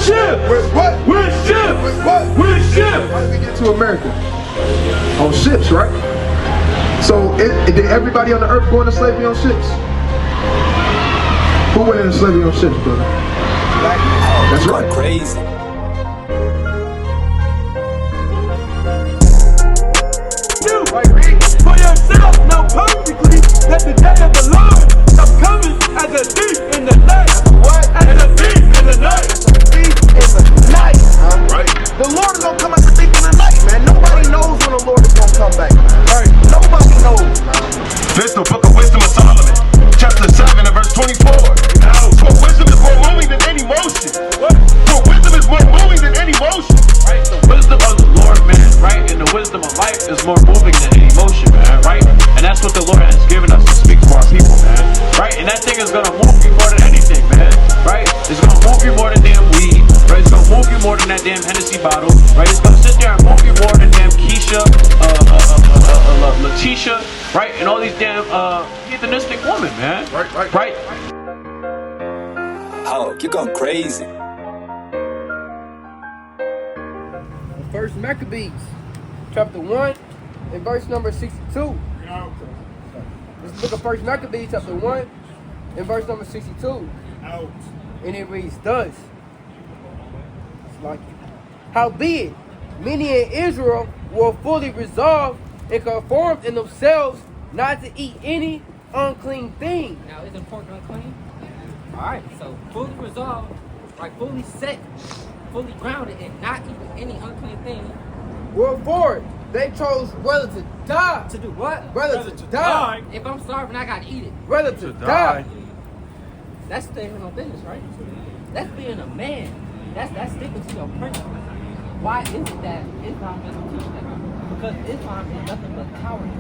ship. With what? With ships. With what? With ships. How did we get to America? On ships, right? So did everybody on the earth go into slavery on ships? Who went into slavery on ships, brother? That's right. Crazy. For yourself, know perfectly that the day of the Lord is coming as a thief in the night. What? As a thief in the night. Thief in the night. Right. The Lord is gonna come as a thief in the night, man. Nobody knows when the Lord is gonna come back. Right. Nobody knows. This the book of wisdom of Solomon, chapter 7 and verse 24. For wisdom is more moving than any motion. What? For wisdom is more moving than any motion. Right? The wisdom of the Lord, man, right? And the wisdom of life is more moving than any emotion, man, right? And that's what the Lord has given us to speak to our people, man, right? And that thing is gonna move you more than anything, man, right? It's gonna move you more than damn weed, right? It's gonna move you more than that damn Hennessy bottle, right? It's gonna sit there and move you more than damn Keisha, Letitia, right? And all these damn heathenistic women, man. Right? Oh, you're going crazy. First Maccabees, chapter 1, and verse number 62. This book of First Maccabees, chapter 1, and verse number 62. And it reads thus. It's like, howbeit, many in Israel were fully resolved and conformed in themselves not to eat any unclean thing. Now, isn't pork unclean? Alright, so fully resolved, right, fully set, fully grounded, and not eating any unclean thing. Wherefore, they chose rather to die. To do what? Rather to die. If I'm starving, I gotta eat it. Rather to die. That's staying on business, right? That's being a man. That's sticking to your principles. Why is it that Islam doesn't teach that? Because Islam is nothing but cowardice.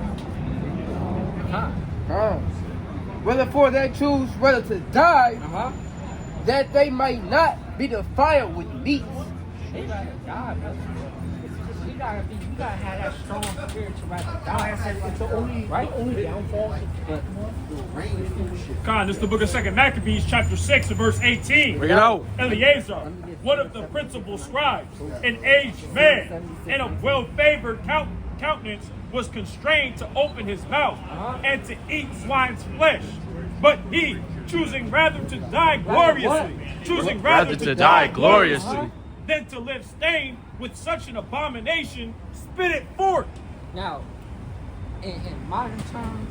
Wherefore they choose rather to die, that they might not be defiled with meats. They rather die, brother. You gotta have that strong spirit to rather die. It's the only downfall. God, this is the book of 2 Maccabees, chapter 6, and verse 18. Bring it out. Eleazar, one of the principal scribes, an aged man, and of well-favored countenance, was constrained to open his mouth and to eat swine's flesh. But he, choosing rather to die gloriously, than to live stained with such an abomination, spit it forth. Now, in modern terms,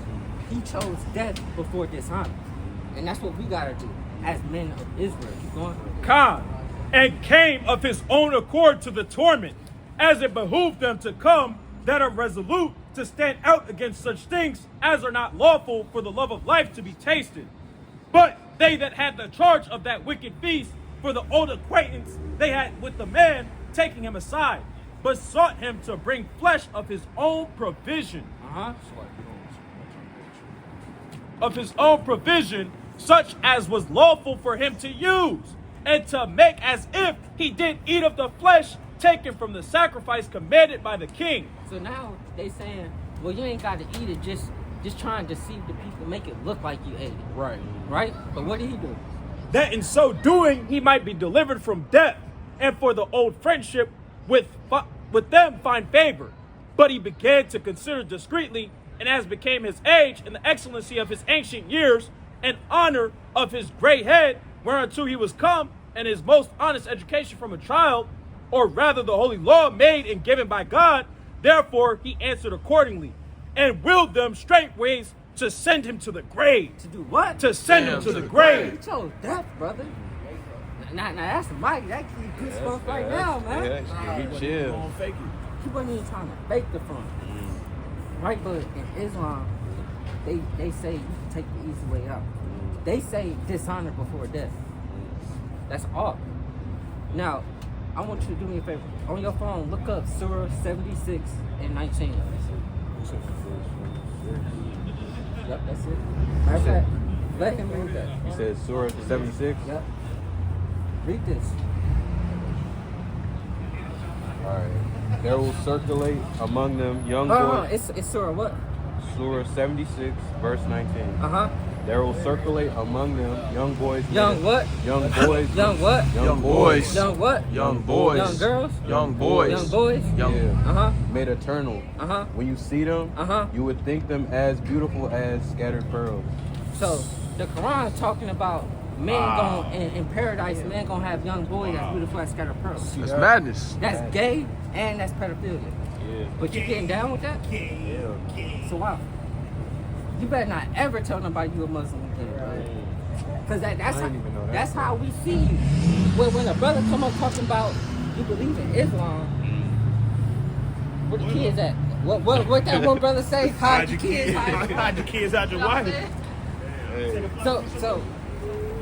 he chose death before dishonor. And that's what we gotta do as men of Israel. Keep going. And came of his own accord to the torment, as it behooved them to come that are resolute to stand out against such things as are not lawful for the love of life to be tasted. But they that had the charge of that wicked feast, for the old acquaintance they had with the man, taking him aside, but sought him to bring flesh of his own provision. Of his own provision, such as was lawful for him to use, and to make as if he did eat of the flesh taken from the sacrifice commanded by the king. So now they saying, well, you ain't got to eat it, just trying to deceive the people, make it look like you ate it. Right? But what did he do? That in so doing he might be delivered from death, and for the old friendship with them find favor. But he began to consider discreetly, and as became his age and the excellency of his ancient years, and honor of his gray head, whereunto he was come, and his most honest education from a child, or rather the holy law made and given by God, therefore he answered accordingly, and willed them straightways to send him to the grave. To do what? To send him to the grave. You chose death, brother. Now that's Mike. That good stuff right now, man. Yeah, chill. He wasn't even trying to fake the fun. Right, but in Islam, they say you can take the easy way out. They say dishonor before death. That's all. Now, I want you to do me a favor. On your phone, look up Surah 76 and 19. Yep, that's it. Matter of fact, let him read that. You said Surah 76? Yep. Read this. Alright. There will circulate among them young boys. It's Surah what? Surah 76, verse 19. There will circulate among them young boys. Young what? Young boys. Young what? Young boys. Young what? Young boys. Young girls? Young boys. Young boys? Yeah. Made eternal. Uh-huh. When you see them, you would think them as beautiful as scattered pearls. So the Quran is talking about men going in paradise, men gonna have young boys as beautiful as scattered pearls. That's madness. That's gay and that's pedophilia. Yeah. But you getting down with that? Yeah. So why? You better not ever tell nobody you a Muslim again, bro. Cause that's how we see you. When a brother come up talking about you believe in Islam, where the kids at? What that one brother say? Hide your kids. Hide your kids out your wife. So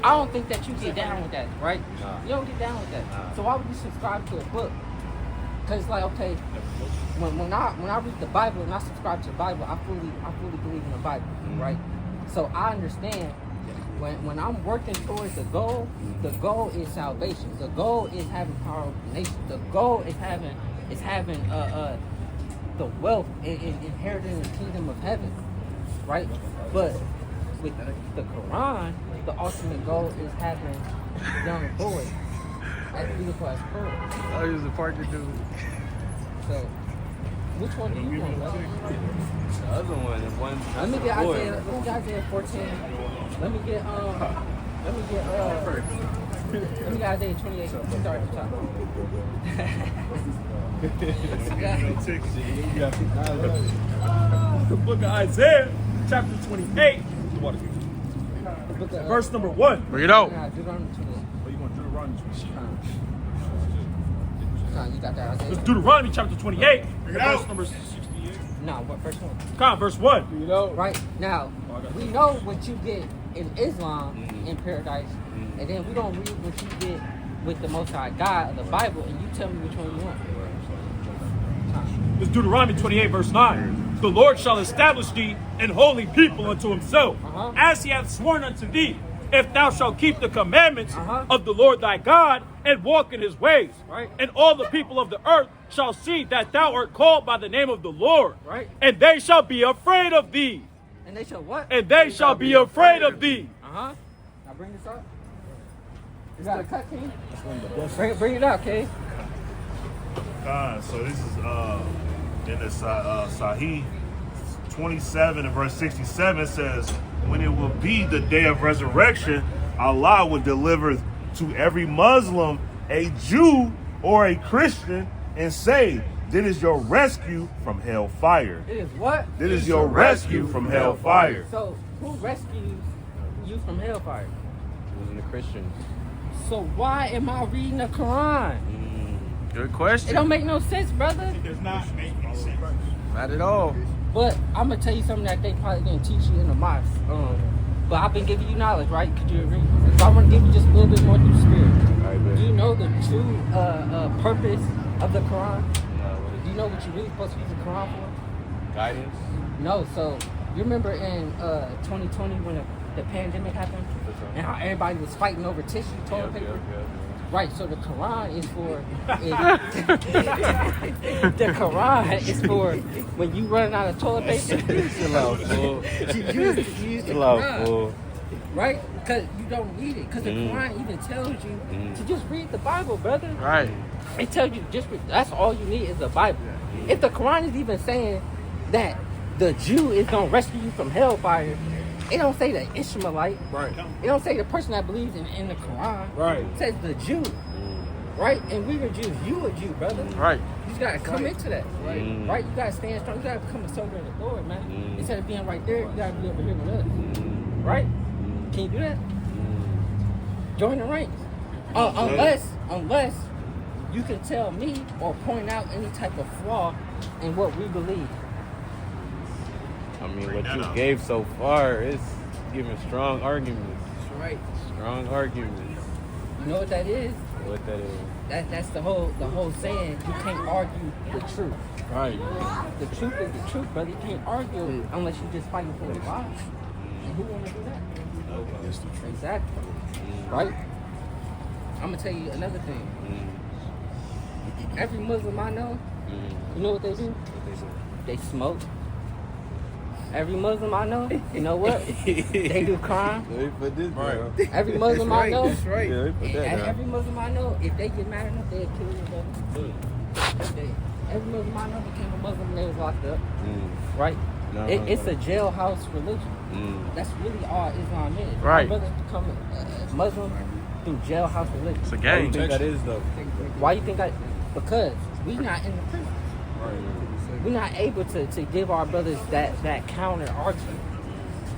I don't think that you get down with that, right? Nah. You don't get down with that. Nah. So why would you subscribe to a book? Cause like, okay, when I read the Bible and I subscribe to the Bible, I fully believe in the Bible, right? So I understand when I'm working towards the goal is salvation. The goal is having power over the nation. The goal is having the wealth and inheriting the kingdom of heaven, right? But with the Quran, the ultimate goal is having young boys as beautiful as pearls. I use the partner dude. So, which one do you want, brother? The other one, the one. Let me get Isaiah 14. Let me get Isaiah 28. Start at the top. The book of Isaiah, chapter 28, verse number 1. Bring it out. Deuteronomy 28. Oh, you want Deuteronomy 28? You got that Isaiah? It's Deuteronomy chapter 28, verse number 68. No, what verse 1? Come on, verse 1. You know? Right now, we know what you get in Islam in paradise, and then we don't read what you get with the Most High God of the Bible, and you tell me which one you want. It's Deuteronomy 28, verse 9. The Lord shall establish thee an holy people unto himself, as he hath sworn unto thee, if thou shalt keep the commandments of the Lord thy God, and walk in his ways. Right. And all the people of the earth shall see that thou art called by the name of the Lord. Right. And they shall be afraid of thee. And they shall what? And they shall be afraid of thee. Now bring this up. You got a cut, King? Bring it out, King. So this is in the Sahih 27 and verse 67 says, when it will be the day of resurrection, Allah will deliver to every Muslim a Jew or a Christian and say, this is your rescue from hellfire. It is what? This is your rescue from hellfire. So who rescues you from hellfire? Wasn't a Christian. So why am I reading the Quran? Good It question. don't make no sense, brother. It does not make any sense. Not at all. But I'm gonna tell you something that they probably didn't teach you in the mosque. But I've been giving you knowledge, right? Could you agree? So I'm gonna give you just a little bit more through the spirit. Do you know the true purpose of the Quran? Do you know what you're really supposed to use the Quran for? Guidance. No. So you remember in 2020 when the pandemic happened, and how everybody was fighting over tissue, toilet paper. Right, so the Quran is for the Quran is for when you run out of toilet paper. Chill out, fool. you use the Chill out, Quran, fool. right? Because you don't read it. Because the Quran even tells you to just read the Bible, brother. Right. It tells you just read. That's all you need is the Bible. If the Quran is even saying that the Jew is gonna rescue you from hellfire, it don't say the Ishmaelite. Right. It don't say the person that believes in the Quran. Right. It says the Jew. Right? And we were Jews. You a Jew, brother. Right. You just gotta come into that. Right? You gotta stand strong. You gotta become a soldier of the Lord, man. Instead of being right there, you gotta be over here with us. Right? Can you do that? Join the ranks. Unless you can tell me or point out any type of flaw in what we believe. I mean, what you gave so far is giving strong arguments. That's right. Strong arguments. You know what that is? What that is. That's the whole saying. You can't argue the truth. Right. The truth is the truth, brother. You can't argue unless you're just fighting for the lie. And who want to do that? Exactly. Right? I'm going to tell you another thing. Every Muslim I know, you know what they do? They smoke. Every Muslim I know, you know what? They do crime. Let me put this down. Every Muslim I know, That's right. Yeah, let me put that and down. every Muslim I know, if they get mad enough, they'll kill your brother. Every Muslim I know became a Muslim and they was locked up, right? No, It's a jailhouse religion. That's really all Islam is. Right. My brother become a Muslim through jailhouse religion. It's a Why you game. think that is though? Why you think that? Because we not in the prison. We're not able to give our brothers that counter argument,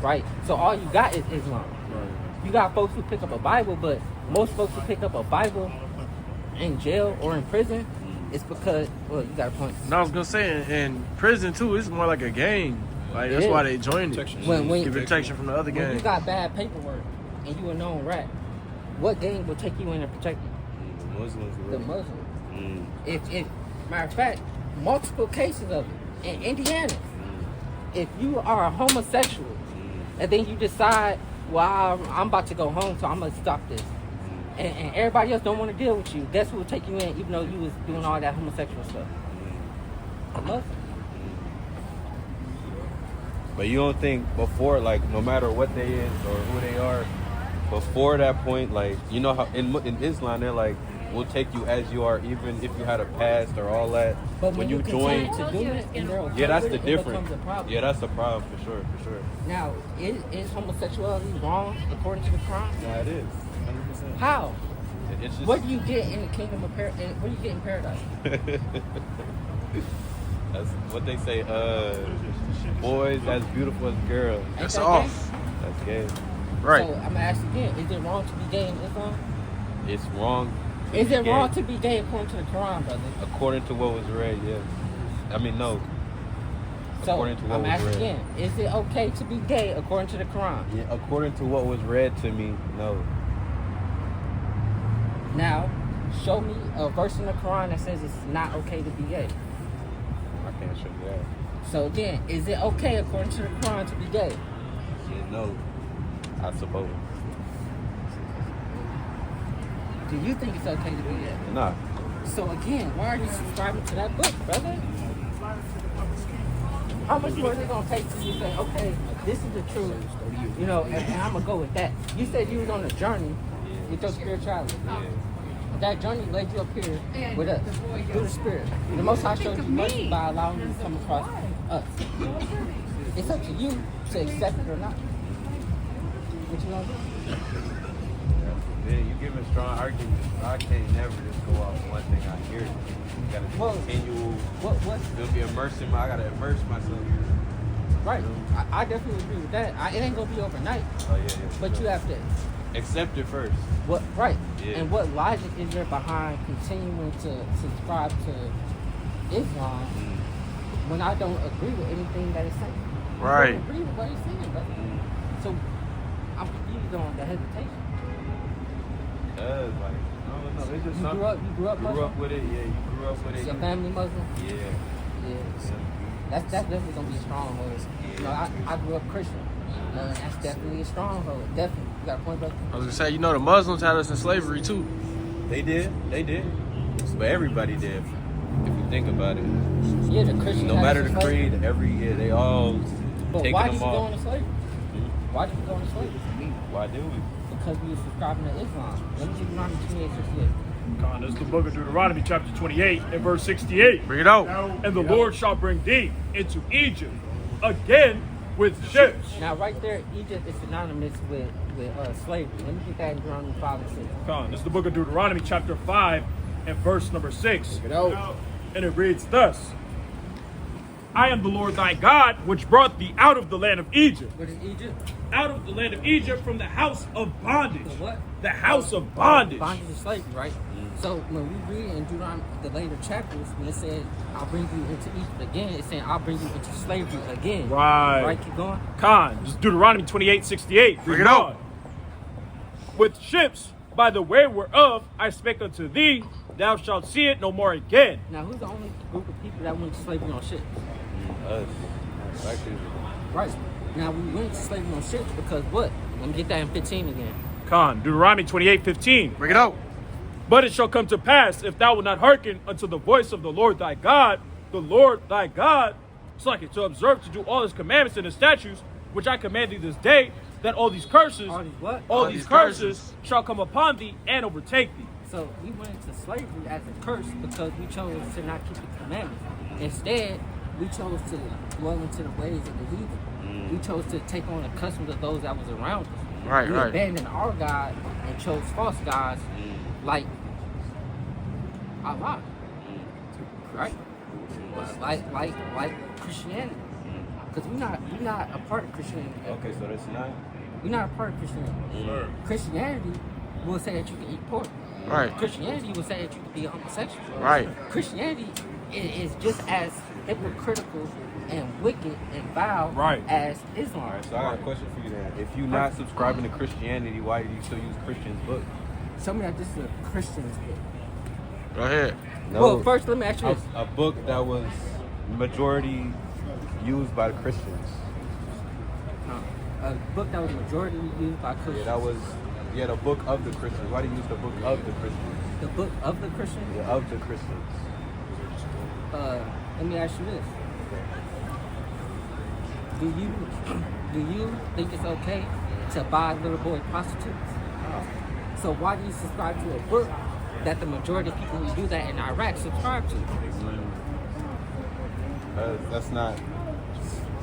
right? So all you got is Islam. You got folks who pick up a Bible, but most folks who pick up a Bible in jail or in prison, it's because, well, you got a point. And I was gonna say, in prison too, it's more like a game. Like that's It why is. they joined it. When Give protection from the other when you game. got bad paperwork and you a known rat, what gang will take you in and protect you? Muslims. The Muslim. If matter of fact, multiple cases of it in Indiana. If you are a homosexual and then you decide, well, I'm about to go home, so I'm gonna stop this, and everybody else don't want to deal with you, guess who will take you in, even though you was doing all that homosexual stuff? The Muslim. But you don't think before, like, no matter what they is or who they are, before that point, like, you know how in Islam they're like, we'll take you as you are, even if you had a past or all that. But when you join, continue to do it, and they're okay yeah, that's with the it, it difference. becomes a problem. Yeah, that's the problem for sure. Now, is homosexuality wrong according to the Quran? Yeah, it is. 100%. How? It's just What do you get in the kingdom of paradise? What do you get in paradise? that's what they say. Boys as beautiful as girls. Ain't That's that off. That's gay. Right. So I'm gonna ask again: is it wrong to be gay in Islam? It's wrong. to Is be it gay. wrong to be gay according to the Quran, brother? According to what was read, yes. I mean, no. So According to what I'm was asking read. again: is it okay to be gay according to the Quran? Yeah, according to what was read to me, no. Now, show me a verse in the Quran that says it's not okay to be gay. I can't show you that. So again, is it okay according to the Quran to be gay? Yeah, no. I suppose. Do you think it's okay to be gay? Nah. So again, why are you subscribing to that book, brother? How much more is it gonna take till you say, okay, this is the truth, you know, and I'm gonna go with that? You said you was on a journey with your spirituality. That journey led you up here with us, through the Spirit. The Most High showed you mercy by allowing you to come across us. It's up to you to accept it or not. What you gonna do? Yeah, you give a strong argument. I can't never just go off one thing I hear. You gotta do Well, continual. What? It'll be immersing. I gotta immerse myself. Right. I definitely agree with that. It ain't gonna be overnight, Oh yeah. but you have to. Accept it first. What right? Yeah. And what logic is there behind continuing to subscribe to Islam when I don't agree with anything that it's saying? Right. I don't agree with what he's saying, brother. So I'm confused on the hesitation. Like, I don't know. It's just You something. grew up Grew Muslim? up with it. Yeah, you grew up with it. Your family Muslim? Yeah. Yeah. That's definitely gonna be a stronghold. You know, I grew up Christian. And that's definitely a stronghold. Definitely. You got a point, brother? I was gonna say, you know, the Muslims had us in slavery too. They did. But everybody did. If you think about it. Yeah, the Christians. No had matter us in the slavery. creed, every year they all But taking why did them you go off. into slavery? Why did you go into slavery? Why do we? Because we were subscribing to Islam. Let me give you Deuteronomy 28:68. Con, this is the book of Deuteronomy, chapter 28, and verse 68. Bring it out. And the Lord shall bring thee into Egypt again with ships. Now, right there, Egypt is synonymous with slavery. Let me get that in Deuteronomy 5:6. Con, this is the book of Deuteronomy, chapter 5, and verse number 6. Get out. And it reads thus: I am the Lord thy God, which brought thee out of the land of Egypt. What is Egypt? Out of the land of Egypt from the house of bondage. The what? The house of bondage. Bondage is slavery, right? So when we read in Deuteronomy, the later chapters, when it said, I'll bring you into Egypt again, it's saying, I'll bring you into slavery again. Right. Right, keep going. Con, this is Deuteronomy 28:68. Bring it out. With ships, by the way whereof I spake unto thee, thou shalt see it no more again. Now, who's the only group of people that went to slavery on ships? Us. Black people. Right. Now, we went to slavery on ships because what? Let me get that in 15 again. Con, Deuteronomy 28:15. Bring it out. But it shall come to pass, if thou wilt not hearken unto the voice of the Lord thy God, so like it, to observe to do all his commandments and his statutes, which I command thee this day, that all these curses, All these what? all these curses shall come upon thee and overtake thee. So we went into slavery as a curse because we chose to not keep the commandments. Instead, we chose to dwell into the ways of the heathen. We chose to take on the customs of those that was around us. Right, we right. abandoned our God and chose false gods like Allah. Right? Like Christianity. Because we're not a part of Christianity. Okay, so that's not. We're not a part of Christianity. Sure. Christianity will say that you can eat pork. Right. Christianity will say that you can be a homosexual. Right. Christianity is just as hypocritical and wicked and vile Right. as Islam. All right, so I got a question for you then. If you're not subscribing to Christianity, why do you still use Christian's book? Show me that this is a Christian's book. Go ahead. No, Well, first let me ask you this. a book that was majority used by the Christians. A book that was majority used by Christians. Yeah, that was the book of the Christians. Why do you use the book of the Christians? The book of the Christians? Yeah, of the Christians. Let me ask you this. Do you think it's okay to buy little boy prostitutes? So why do you subscribe to a book that the majority of people who do that in Iraq subscribe to? That's not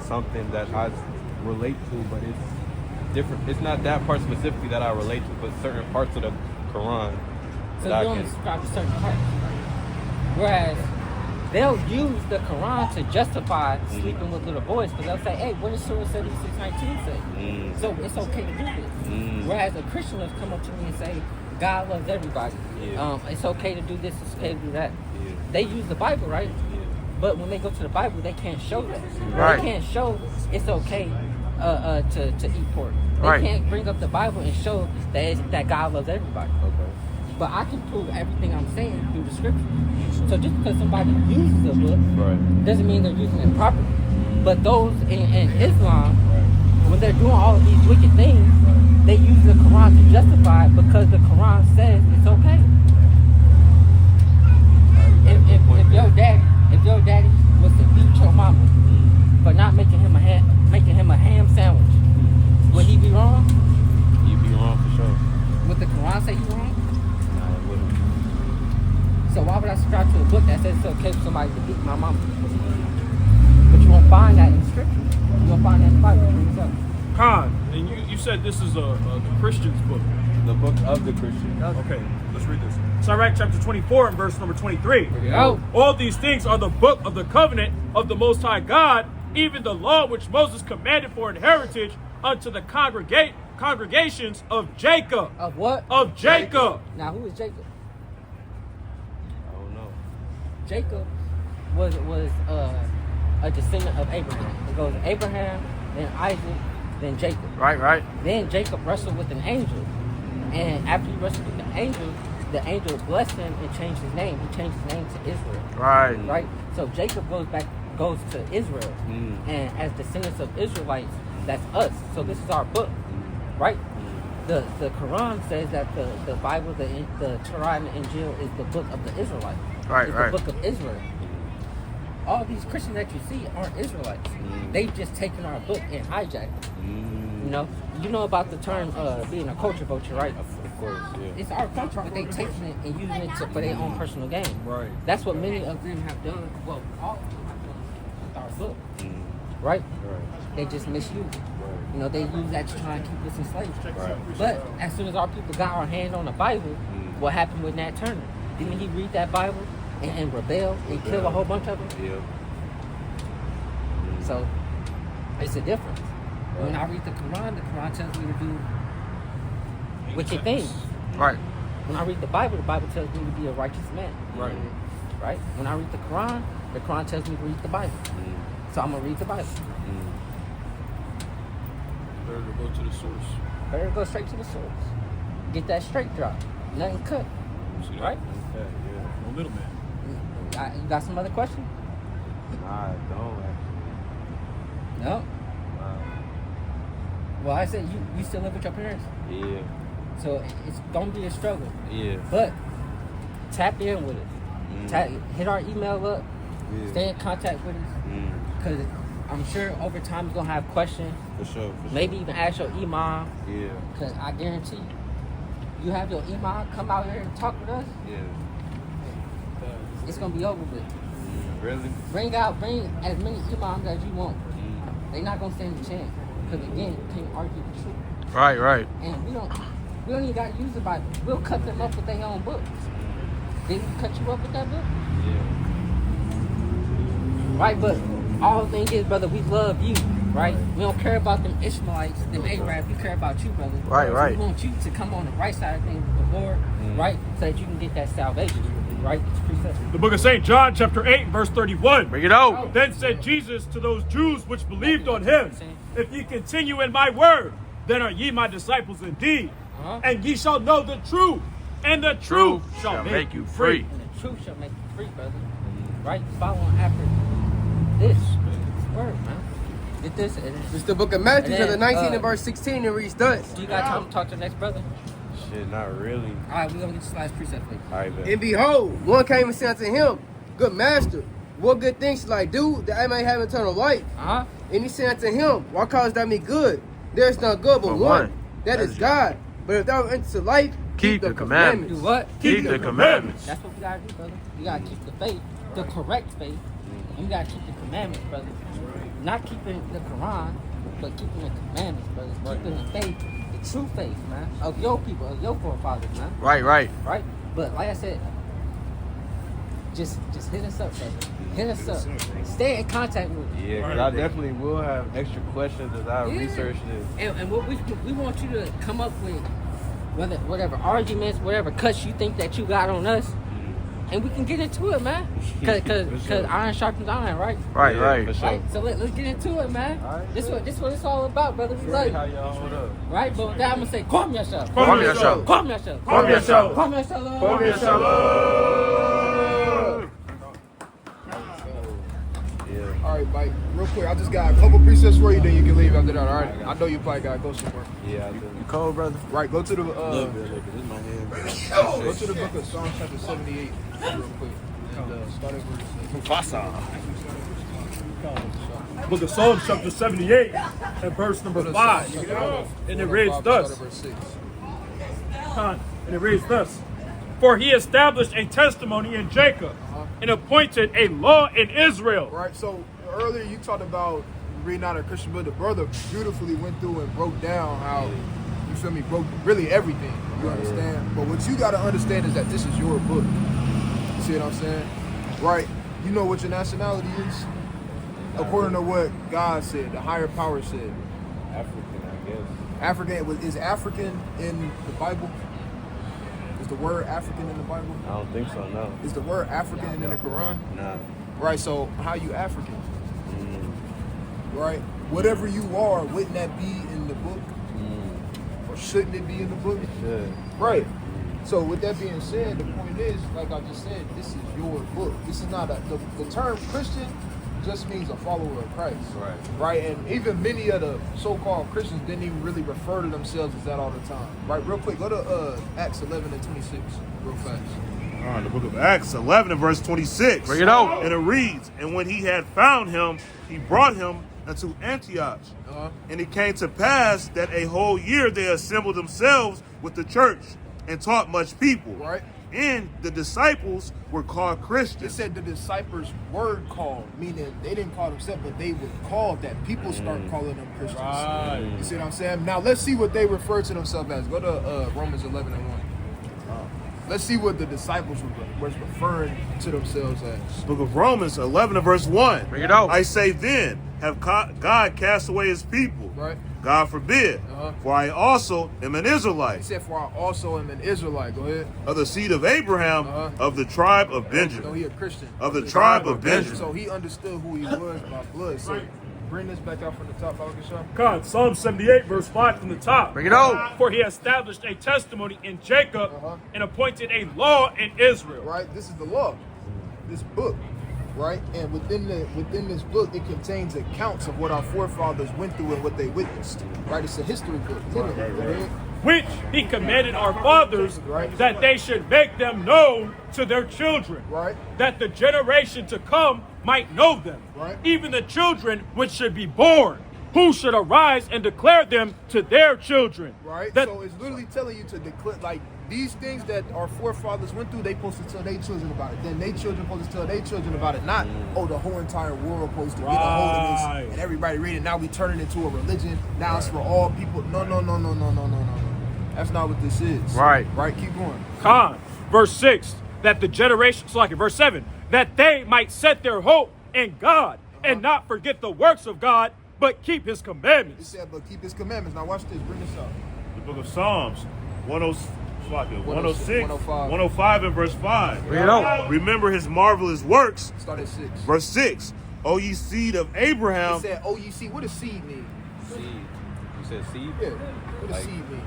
something that I relate to, but it's different. It's not that part specifically that I relate to, but certain parts of the Quran So that you I only can. subscribe to certain parts. Whereas they'll use the Quran to justify sleeping with little boys because they'll say, hey, what does Surah 76:19 say? So it's okay to do this. Whereas a Christian will come up to me and say, God loves everybody. Yeah. It's okay to do this, it's okay to do that. Yeah. They use the Bible, right? But when they go to the Bible, they can't show that. Right. They can't show it's okay to eat pork. They Right. can't bring up the Bible and show that God loves everybody. Okay. But I can prove everything I'm saying through the scripture. So just because somebody uses a book Right. doesn't mean they're using it properly. But those in Islam, when they're doing all of these wicked things, they use the Quran to justify it because the Quran says it's okay. If your daddy was to beat your mama for not making him a ham sandwich, would he be wrong? You'd be wrong for sure. Would the Quran say you wrong? Nah, it wouldn't. So why would I subscribe to a book that says it's okay for somebody to beat my mama? But you won't find that in scripture. You won't find that in the Bible. Khan, and you said this is a Christian's book. The book of the Christians. Okay, let's read this. Sirach chapter 24 and verse number 23. Go. All these things are the book of the covenant of the Most High God, even the law which Moses commanded for an heritage unto the congregations of Jacob. Of what? Of Jacob. Now who is Jacob? I don't know. Jacob was a descendant of Abraham. It goes Abraham, then Isaac, then Jacob. Right. Then Jacob wrestled with an angel. And after he wrestled with the angel blessed him and changed his name. He changed his name to Israel. Right. Right? So Jacob goes to Israel. And as descendants of Israelites, that's us. So this is our book. Right? The Quran says that the Bible, the Torah and the Injil is the book of the Israelites. Right, It's right. the book of Israel. All these Christians that you see aren't Israelites. They've just taken our book and hijacked it. You know about the term being a culture vulture, right? Of course, yeah. It's our culture, but they taking it and using it for their own personal gain. Right. That's what many of them have done. Well, all of them have done with our book, right? Right. They just misuse it. You know, they use that to try and keep us enslaved. Right. But as soon as our people got our hand on the Bible, what happened with Nat Turner? Didn't he read that Bible and rebel and kill a whole bunch of them? Yeah. So it's a difference. When I read the Quran tells me to do wicked things. Right. When I read the Bible tells me to be a righteous man. Right. Right? When I read the Quran tells me to read the Bible. So I'm going to read the Bible. Better to go to the source. Better go straight to the source. Get that straight drop. Nothing cut. See that? Right? Okay, yeah. No middleman. You got some other questions? Nah, I don't actually. No? Nah. Well, I said you still live with your parents. Yeah. So it's going to be a struggle. Yeah. But tap in with us. Hit our email up. Yeah. Stay in contact with us. Because I'm sure over time you're going to have questions. For sure. Maybe even ask your imam. Yeah. Because I guarantee you have your imam come out here and talk with us. Yeah. It's going to be over with. Really? Bring as many imams as you want. They're not going to stand a chance. Because again, you can't argue the truth. Right, right. And we don't even got to use the Bible. We'll cut them up with their own books. Didn't we cut you up with that book? Yeah. Right, but all the thing is, brother, we love you, right? We don't care about them Ishmaelites, them Arabs. We care about you, brother. Right, So right. we want you to come on the right side of things with the Lord, right? So that you can get that salvation, right? It's precepts. The book of St. John, chapter 8, verse 31. Bring it out. Then said Jesus to those Jews which believed on him, if ye continue in my word, then are ye my disciples indeed. And ye shall know the truth, and the truth shall make you free. And the truth shall make you free, brother. Right? Following after this word, man. Get this. It's the book of Matthew, And chapter then, 19 and verse 16, it reads thus. Do you got time to talk to the next brother? Shit, not really. All right, we're going to get this last precept for you. All right, man. And behold, one came and said unto him, Good master, what good things shall I do that I may have eternal life? Uh-huh. And he said unto him, Why callest thou me good? There is none good but one, that is God. But if thou enter life, Keep the commandments. Do what? Keep the commandments. That's what we got to do, brother. We got to keep the faith, the correct faith. And we got to keep the commandments, brother. Not keeping the Quran, but keeping the commandments, brother. Keeping the faith, the true faith, man, of your people, of your forefathers, man. Right, right. Right? But like I said, just hit us up, brother. Hit us up. Stay in contact with us. Yeah, because I definitely will have extra questions as I research this. And what we want you to come up with, whatever arguments, whatever cuts you think that you got on us, and we can get into it, man. Because iron sharpens iron, right? Right, Yeah, right. for sure. Right? So let's get into it, man. Right. This what it's all about, brother. We love How you. y'all hold up? Right? But with that, I'm going to say, calm yourself. Calm yourself. Calm yourself. Calm yourself. Calm yourself. Calm yourself. Yeah. All right, Mike. Real quick, I just got a couple precepts for you, then you can leave after that. All right. I know you probably gotta go somewhere. Yeah, I do. You cold, brother? Right. Go to the Little bit. This is my hand. go to the book of Psalms chapter 78 real quick. And start at verse Book of Psalms, chapter 78, and verse number 5. And it reads thus. And it reads thus. For he established a testimony in Jacob, and appointed a law in Israel. Right. So earlier you talked about reading out of Christian book. The brother beautifully went through and broke down how, you feel me, broke really everything. You understand? But what you got to understand is that this is your book. You see what I'm saying? Right. You know what your nationality is? According to what God said, the higher power said. African, I guess. African, is African in the Bible? Is the word African in the Bible? I don't think so, no. Is the word African in the Quran? Nah. Right, so how you African? Right? Whatever you are, wouldn't that be in the book? Or shouldn't it be in the book? It should. Right. So with that being said, the point is, like I just said, this is your book. This is not the term Christian just means a follower of Christ. Right. Right? And even many of the so-called Christians didn't even really refer to themselves as that all the time. Right? Real quick, go to Acts 11 and 26 real fast. All right, the book of Acts 11 and verse 26. Bring it out. And it reads, and when he had found him, he brought him unto Antioch. And it came to pass that a whole year they assembled themselves with the church and taught much people. Right. And the disciples were called It Christians. said the disciples were called, meaning they didn't call themselves, but they were called that. People start calling them Christians. Right. You see what I'm saying? Now let's see what they refer to themselves as. Go to Romans 11 and 1. Let's see what the disciples were referring to themselves as. Book of Romans 11 and verse 1. Bring it out. I say then, have God cast away his people? Right? God forbid. For I also am an He Israelite, said, for I also am an Israelite. Go ahead. of the seed of Abraham, of the tribe of No, Benjamin. he a Christian. Of the tribe of Benjamin. So he understood who he was by blood. So bring this back out from the top, Father Kishon. God, Psalm 78, verse 5 from the top. Bring it out. For he established a testimony in Jacob, and appointed a law in Israel. Right? This is the law. This book. Right? And within this book, it contains accounts of what our forefathers went through and what they witnessed. Right? It's a history book. Go ahead. which he commanded our fathers, that they should make them known to their children, that the generation to come might know them, even the children which should be born, who should arise and declare them to their children. That, so it's literally telling you to declare, like, these things that our forefathers went through, they supposed to tell their children about it. Then their children supposed to tell their children about it. Not, oh, the whole entire world supposed to get a hold of this and everybody read it. Now we turn it into a religion. Now it's for all people. No. That's not what this is. Right, keep going. Con, verse 6, that the generation, verse 7, that they might set their hope in God and not forget the works of God, but keep his commandments. It said, but keep his commandments. Now watch this, bring this up. The book of Psalms, 106, 105 and verse 5. Remember his marvelous works. Start at 6. Verse 6. O ye seed of Abraham. It said, oh ye seed. What does seed mean? Seed. You said seed? Yeah. What does seed mean?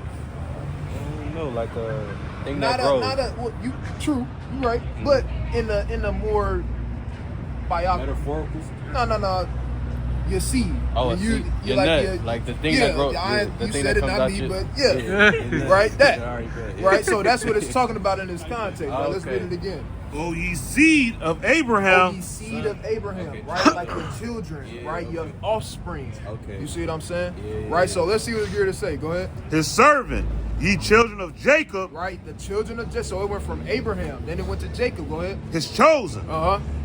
I don't know, like a thing Not that grows. True, you're right. But in a more metaphorical? No. Your seed. Oh, a seed. Your nut. Like the thing that grows. You said it, not me, but right, that. Right, so that's what it's talking about in this context. Right? Let's read it again. O ye seed of Abraham. O ye seed of Abraham, right? Like your children, right? Your offspring. Okay. You see what I'm saying? Right, so let's see what it's here to say. Go ahead. His servant, ye children of Jacob. Right, the children of Jacob. So it went from Abraham, then it went to Jacob. Go ahead. His chosen.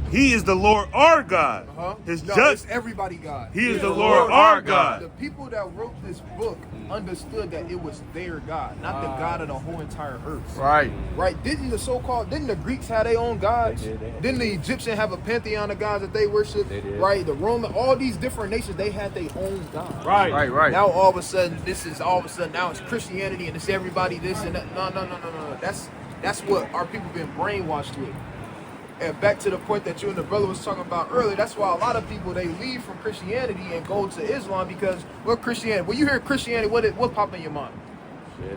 He is the Lord our God. His it's everybody God. He is the Lord our God. The people that wrote this book understood that it was their God, not the God of the whole entire earth. Right. Didn't the Greeks have their own gods? Didn't the Egyptians have a pantheon of gods that they worship? Right. The Roman, all these different nations, they had their own gods. Right. Now all of a sudden, now it's Christianity and it's everybody this and that. No. That's what our people been brainwashed with. And back to the point that you and the brother was talking about earlier, that's why a lot of people, they leave from Christianity and go to Islam because when you hear Christianity, what pop in your mind?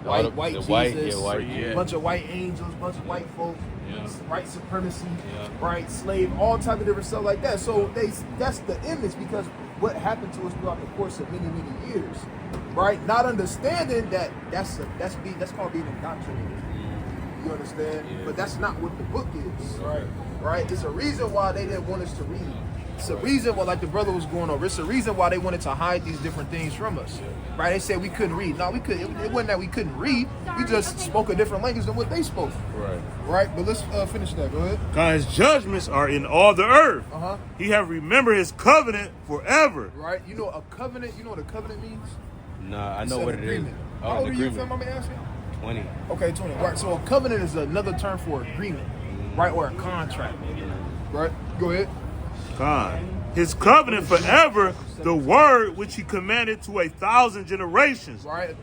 White Jesus, bunch of white angels, bunch of white folk, white supremacy, right, slave, all type of different stuff like that. So that's the image, because what happened to us throughout the course of many years, right? Not understanding that that's called being indoctrinated. You understand? But that's not what the book is. Right? It's a reason why they didn't want us to read. It's a reason why, like the brother was going over, it's a reason why they wanted to hide these different things from us. Right? They said we couldn't read. No, we couldn't. It wasn't that we couldn't read. We just spoke a different language than what they spoke. Right? But let's finish that. Go ahead. God's judgments are in all the earth. He have remembered his covenant forever. Right? You know a covenant, you know what a covenant means? Nah, I know what it is. How old are you, fam? I'm asking. 20. Okay, 20. Right. So a covenant is another term for agreement, right? Or a contract. Right? Go ahead. God. His covenant forever, the word which he commanded to 1,000 generations. Right.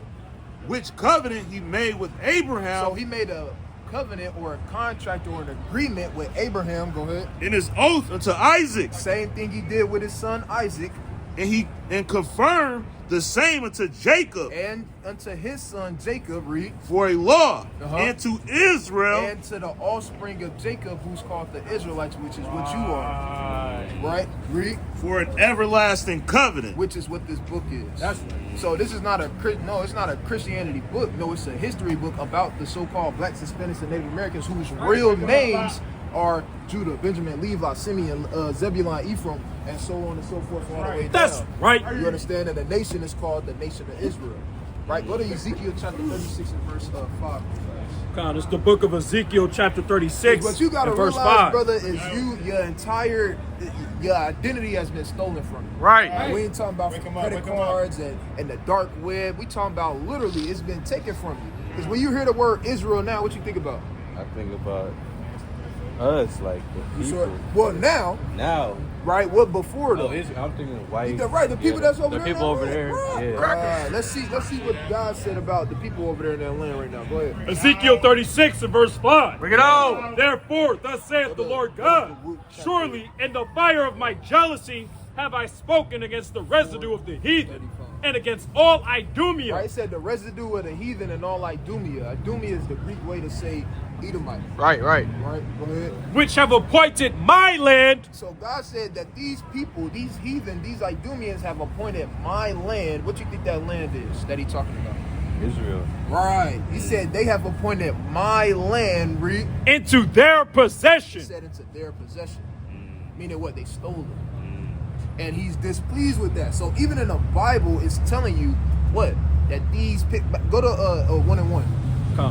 Which covenant he made with Abraham. So he made a covenant or a contract or an agreement with Abraham. Go ahead. In his oath unto Isaac. Same thing he did with his son Isaac. And confirmed the same unto Jacob. And unto his son Jacob, read. For a law. And to Israel. And to the offspring of Jacob, who's called the Israelites, which is what you are. Right? Read. For an everlasting covenant. Which is what this book is. So this is not it's not a Christianity book. No, it's a history book about the so-called blacks, Hispanics, and Native Americans whose real names are Judah, Benjamin, Levi, Simeon, Zebulun, Ephraim, and so on and so forth all the way down. That's right. You understand that the nation is called the nation of Israel. Right? Go to Ezekiel chapter 36 and verse 5. God, it's the book of Ezekiel chapter 36 What you got to and verse realize, 5. brother, is your identity has been stolen from you. Right. We ain't talking about credit cards and the dark web. We talking about literally it's been taken from you. Because when you hear the word Israel now, what you think about? I think about us, like the people. Well, now, right? What before though? I'm thinking of white. Right, the people that's over there. The people over there. Yeah. Let's see what God said about the people over there in that land right now. Go ahead. Ezekiel 36 and verse 5. Bring it on. Therefore, thus saith the Lord God, surely in the fire of my jealousy have I spoken against the residue of the heathen and against all Idumea. Right, it said the residue of the heathen and all Idumea. Idumea is the Greek way to say Edomite. Right. Go ahead. Which have appointed my land. So God said that these people, these heathen, these Idumeans have appointed my land. What do you think that land is that he's talking about? Israel. Right. He said they have appointed my land, read. into their He possession. said into their possession. Meaning what? They stole it. And he's displeased with that. So even in the Bible, it's telling you what? That these go to 1:1.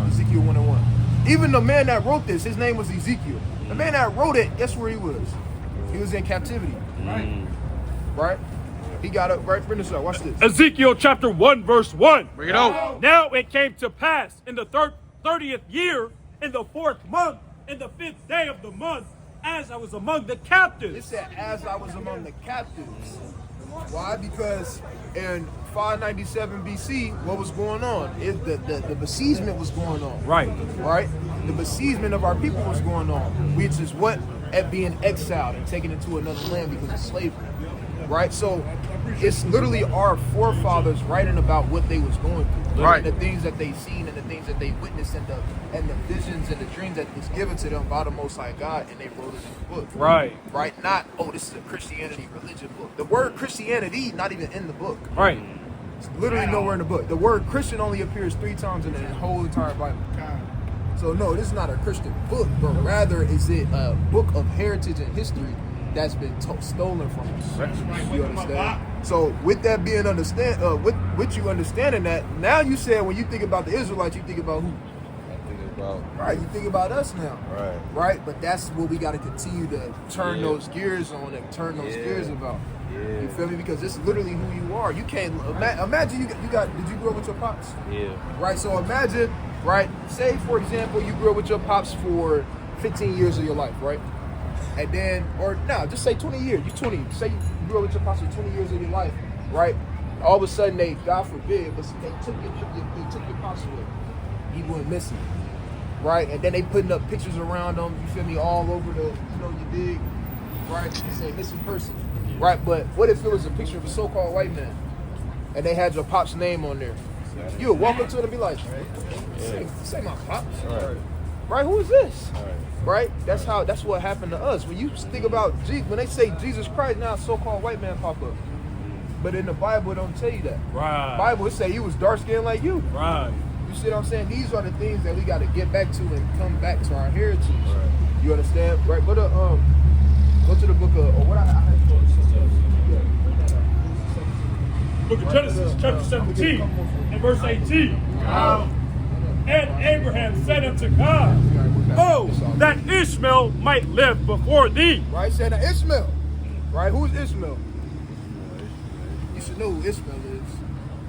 Ezekiel 1:1. Even the man that wrote this, his name was Ezekiel. The man that wrote it, guess where he was? He was in captivity. Right? He got up, right? Bring this up. Watch this. Ezekiel chapter 1 verse 1. Bring it out. Now it came to pass in the 30th year, in the 4th month, in the 5th day of the month, as I was among the It captives. said, as I was among the captives. Why? Because in 597 BC, what was going on? The besiegement was going on. Right. Right? The besiegement of our people was going on, which is what? At being exiled and taken into another land because of slavery. Right? So it's literally our forefathers writing about what they was going through. Right. The things that they seen and the things that they witnessed and the visions and the dreams that was given to them by the Most High God, and they wrote it in the book. Right. Right? Not, oh, this is a Christianity religion book. The word Christianity not even in the book. Right. It's literally nowhere in the book. The word Christian only appears 3 times in the whole entire Bible. So no, this is not a Christian book, but rather is it a book of heritage and history that's been stolen from us. You understand? So with that being with you understanding that, now you said when you think about the Israelites, you think about who? I think about Right, you think about us now. Right. Right? But that's what we got to continue to turn those gears on and turn those gears about. Yeah. You feel me? Because it's literally who you are. You can't imagine did you grow up with your pops? Yeah. Right? So imagine, right? Say for example, you grew up with your pops for 15 years of your life, right? And then, or no, just say 20 years. You 20. Say you grew up with your pops for 20 years of your life, right? All of a sudden, they, God forbid, but they took your pops away. He went missing, right? And then they putting up pictures around them. You feel me? All over the, you dig, right? You say missing person, right? But what if it was a picture of a so-called white man, and they had your pop's name on there? You would walk up to it and be like, say my pops, right? Who is this? Right? That's what happened to us. When you think about when they say Jesus Christ, now so-called white man pop up. But in the Bible, it don't tell you that. Right. The Bible, it say he was dark skinned like you. Right. You see what I'm saying? These are the things that we got to get back to and come back to our heritage. Right. You understand? Right? Go to the book of what I had Book of Genesis, chapter 17, and verse 18. And Abraham said unto God, oh, that Ishmael might live before thee. Right? Said that Ishmael. Right? Who is Ishmael? You should know who Ishmael is.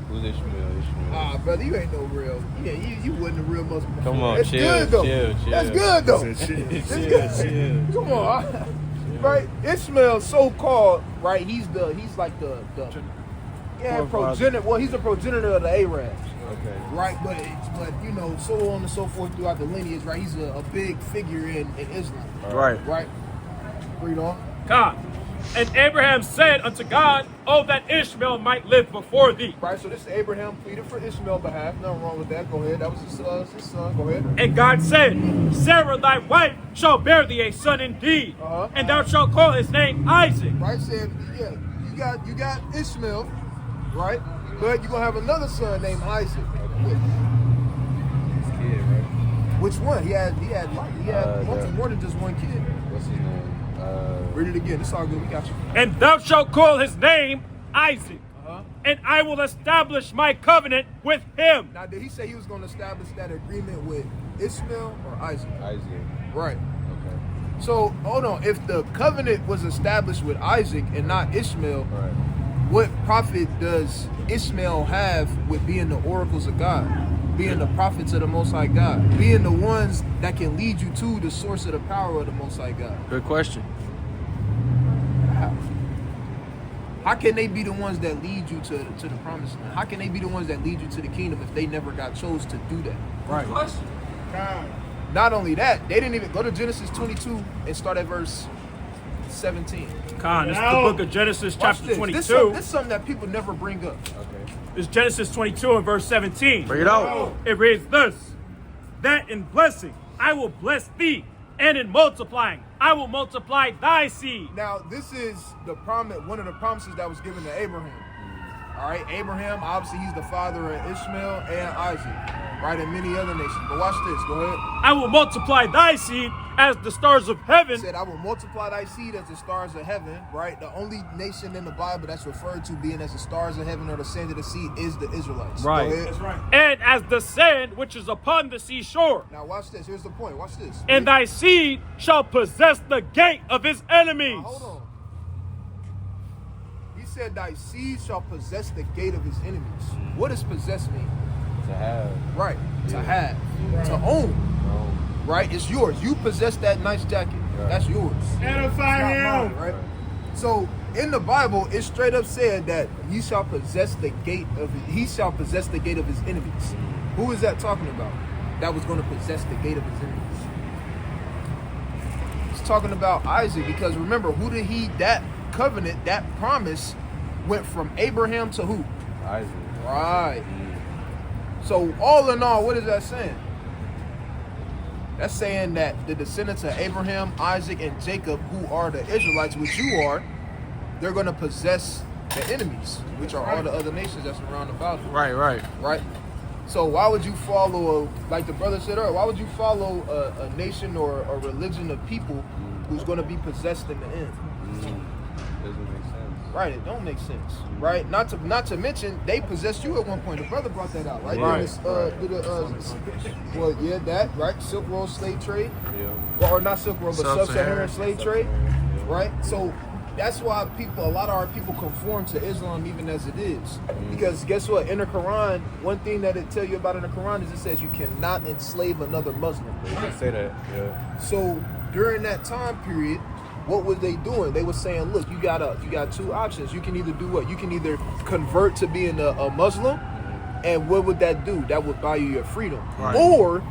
Who's Ishmael? Brother, you ain't no real. Yeah, you wasn't a real Muslim. Come on, It's chill, good though. chill. That's good though. It's good. Come on. Right? Ishmael, so-called, right? He's like the progenitor. Well, he's the progenitor of the Arabs. Okay. Right, but so on and so forth throughout the lineage, right? He's a big figure in Islam. Right. Right? Read on. God. And Abraham said unto God, oh, that Ishmael might live before thee. Right, so this is Abraham pleaded for Ishmael's behalf. Nothing wrong with that. Go ahead. That was his son. Go ahead. And God said, Sarah thy wife shall bear thee a son indeed, and thou shalt call his name Isaac. Right, said, yeah, you got Ishmael, right? But you're gonna have another son named Isaac. His kid, right? Which one? He had more than just one kid. What's his name? Read it again. It's all good. We got you. And thou shalt call his name Isaac, and I will establish my covenant with him. Now, did he say he was going to establish that agreement with Ishmael or Isaac? Isaac. Right. Okay. So, hold on. If the covenant was established with Isaac and not Ishmael, Right. what profit does Ishmael have with being the oracles of God, being the prophets of the Most High God, being the ones that can lead you to the source of the power of the Most High God? Good question. How can they be the ones that lead you to the promised land? How can they be the ones that lead you to the kingdom if they never got chose to do that? Right. Not only that, they didn't even go to Genesis 22 and start at verse 17. Con, this is the book of Genesis, Watch chapter this. 22. This is something that people never bring up. Okay. It's Genesis 22 and verse 17. Bring it out. It reads this, that in blessing I will bless thee, and in multiplying I will multiply thy seed. Now, this is the promise, one of the promises that was given to Abraham. All right, Abraham, obviously he's the father of Ishmael and Isaac, right, and many other nations. But watch this, go ahead. I will multiply thy seed as the stars of heaven. He said, I will multiply thy seed as the stars of heaven, right? The only nation in the Bible that's referred to being as the stars of heaven or the sand of the sea is the Israelites. Right. Go ahead. That's right. And as the sand which is upon the seashore. Now watch this. Here's the point. Watch this. And thy seed shall possess the gate of his enemies. Now, hold on. He said, thy seed shall possess the gate of his enemies. What does possess mean? To have. Right. To have. Right. To own. No. Right? It's yours. You possess that nice jacket. Right. That's yours. Edify him. Right? So in the Bible, it straight up said that he shall possess the gate of his enemies. Who is that talking about? That was going to possess the gate of his enemies. It's talking about Isaac, because remember, that covenant, that promise went from Abraham to who? Isaac. Right. So all in all, what is that saying? That's saying that the descendants of Abraham, Isaac, and Jacob, who are the Israelites, which you are, they're going to possess the enemies, which are all the other nations that's around about them. Right, right. Right? So why would you follow, like the brother said earlier, why would you follow a nation or a religion of people who's going to be possessed in the end? Doesn't make sense. Right, it don't make sense. Right? Not to mention, they possessed you at one point. The brother brought that out, right? Right. Well, yeah, that, right? Silk Road slave trade. Yeah. Well, or not Silk Road, but Sub-Saharan. Sub-Saharan slave trade. Right? So that's why a lot of our people conform to Islam even as it is. Because guess what? In the Quran, one thing that it tell you about in the Quran is it says you cannot enslave another Muslim. They can say that. Yeah. So during that time period, what was they doing? They were saying, look, you got two options. You can either do what? You can either convert to being a Muslim, and what would that do? That would buy you your freedom. Right. Or,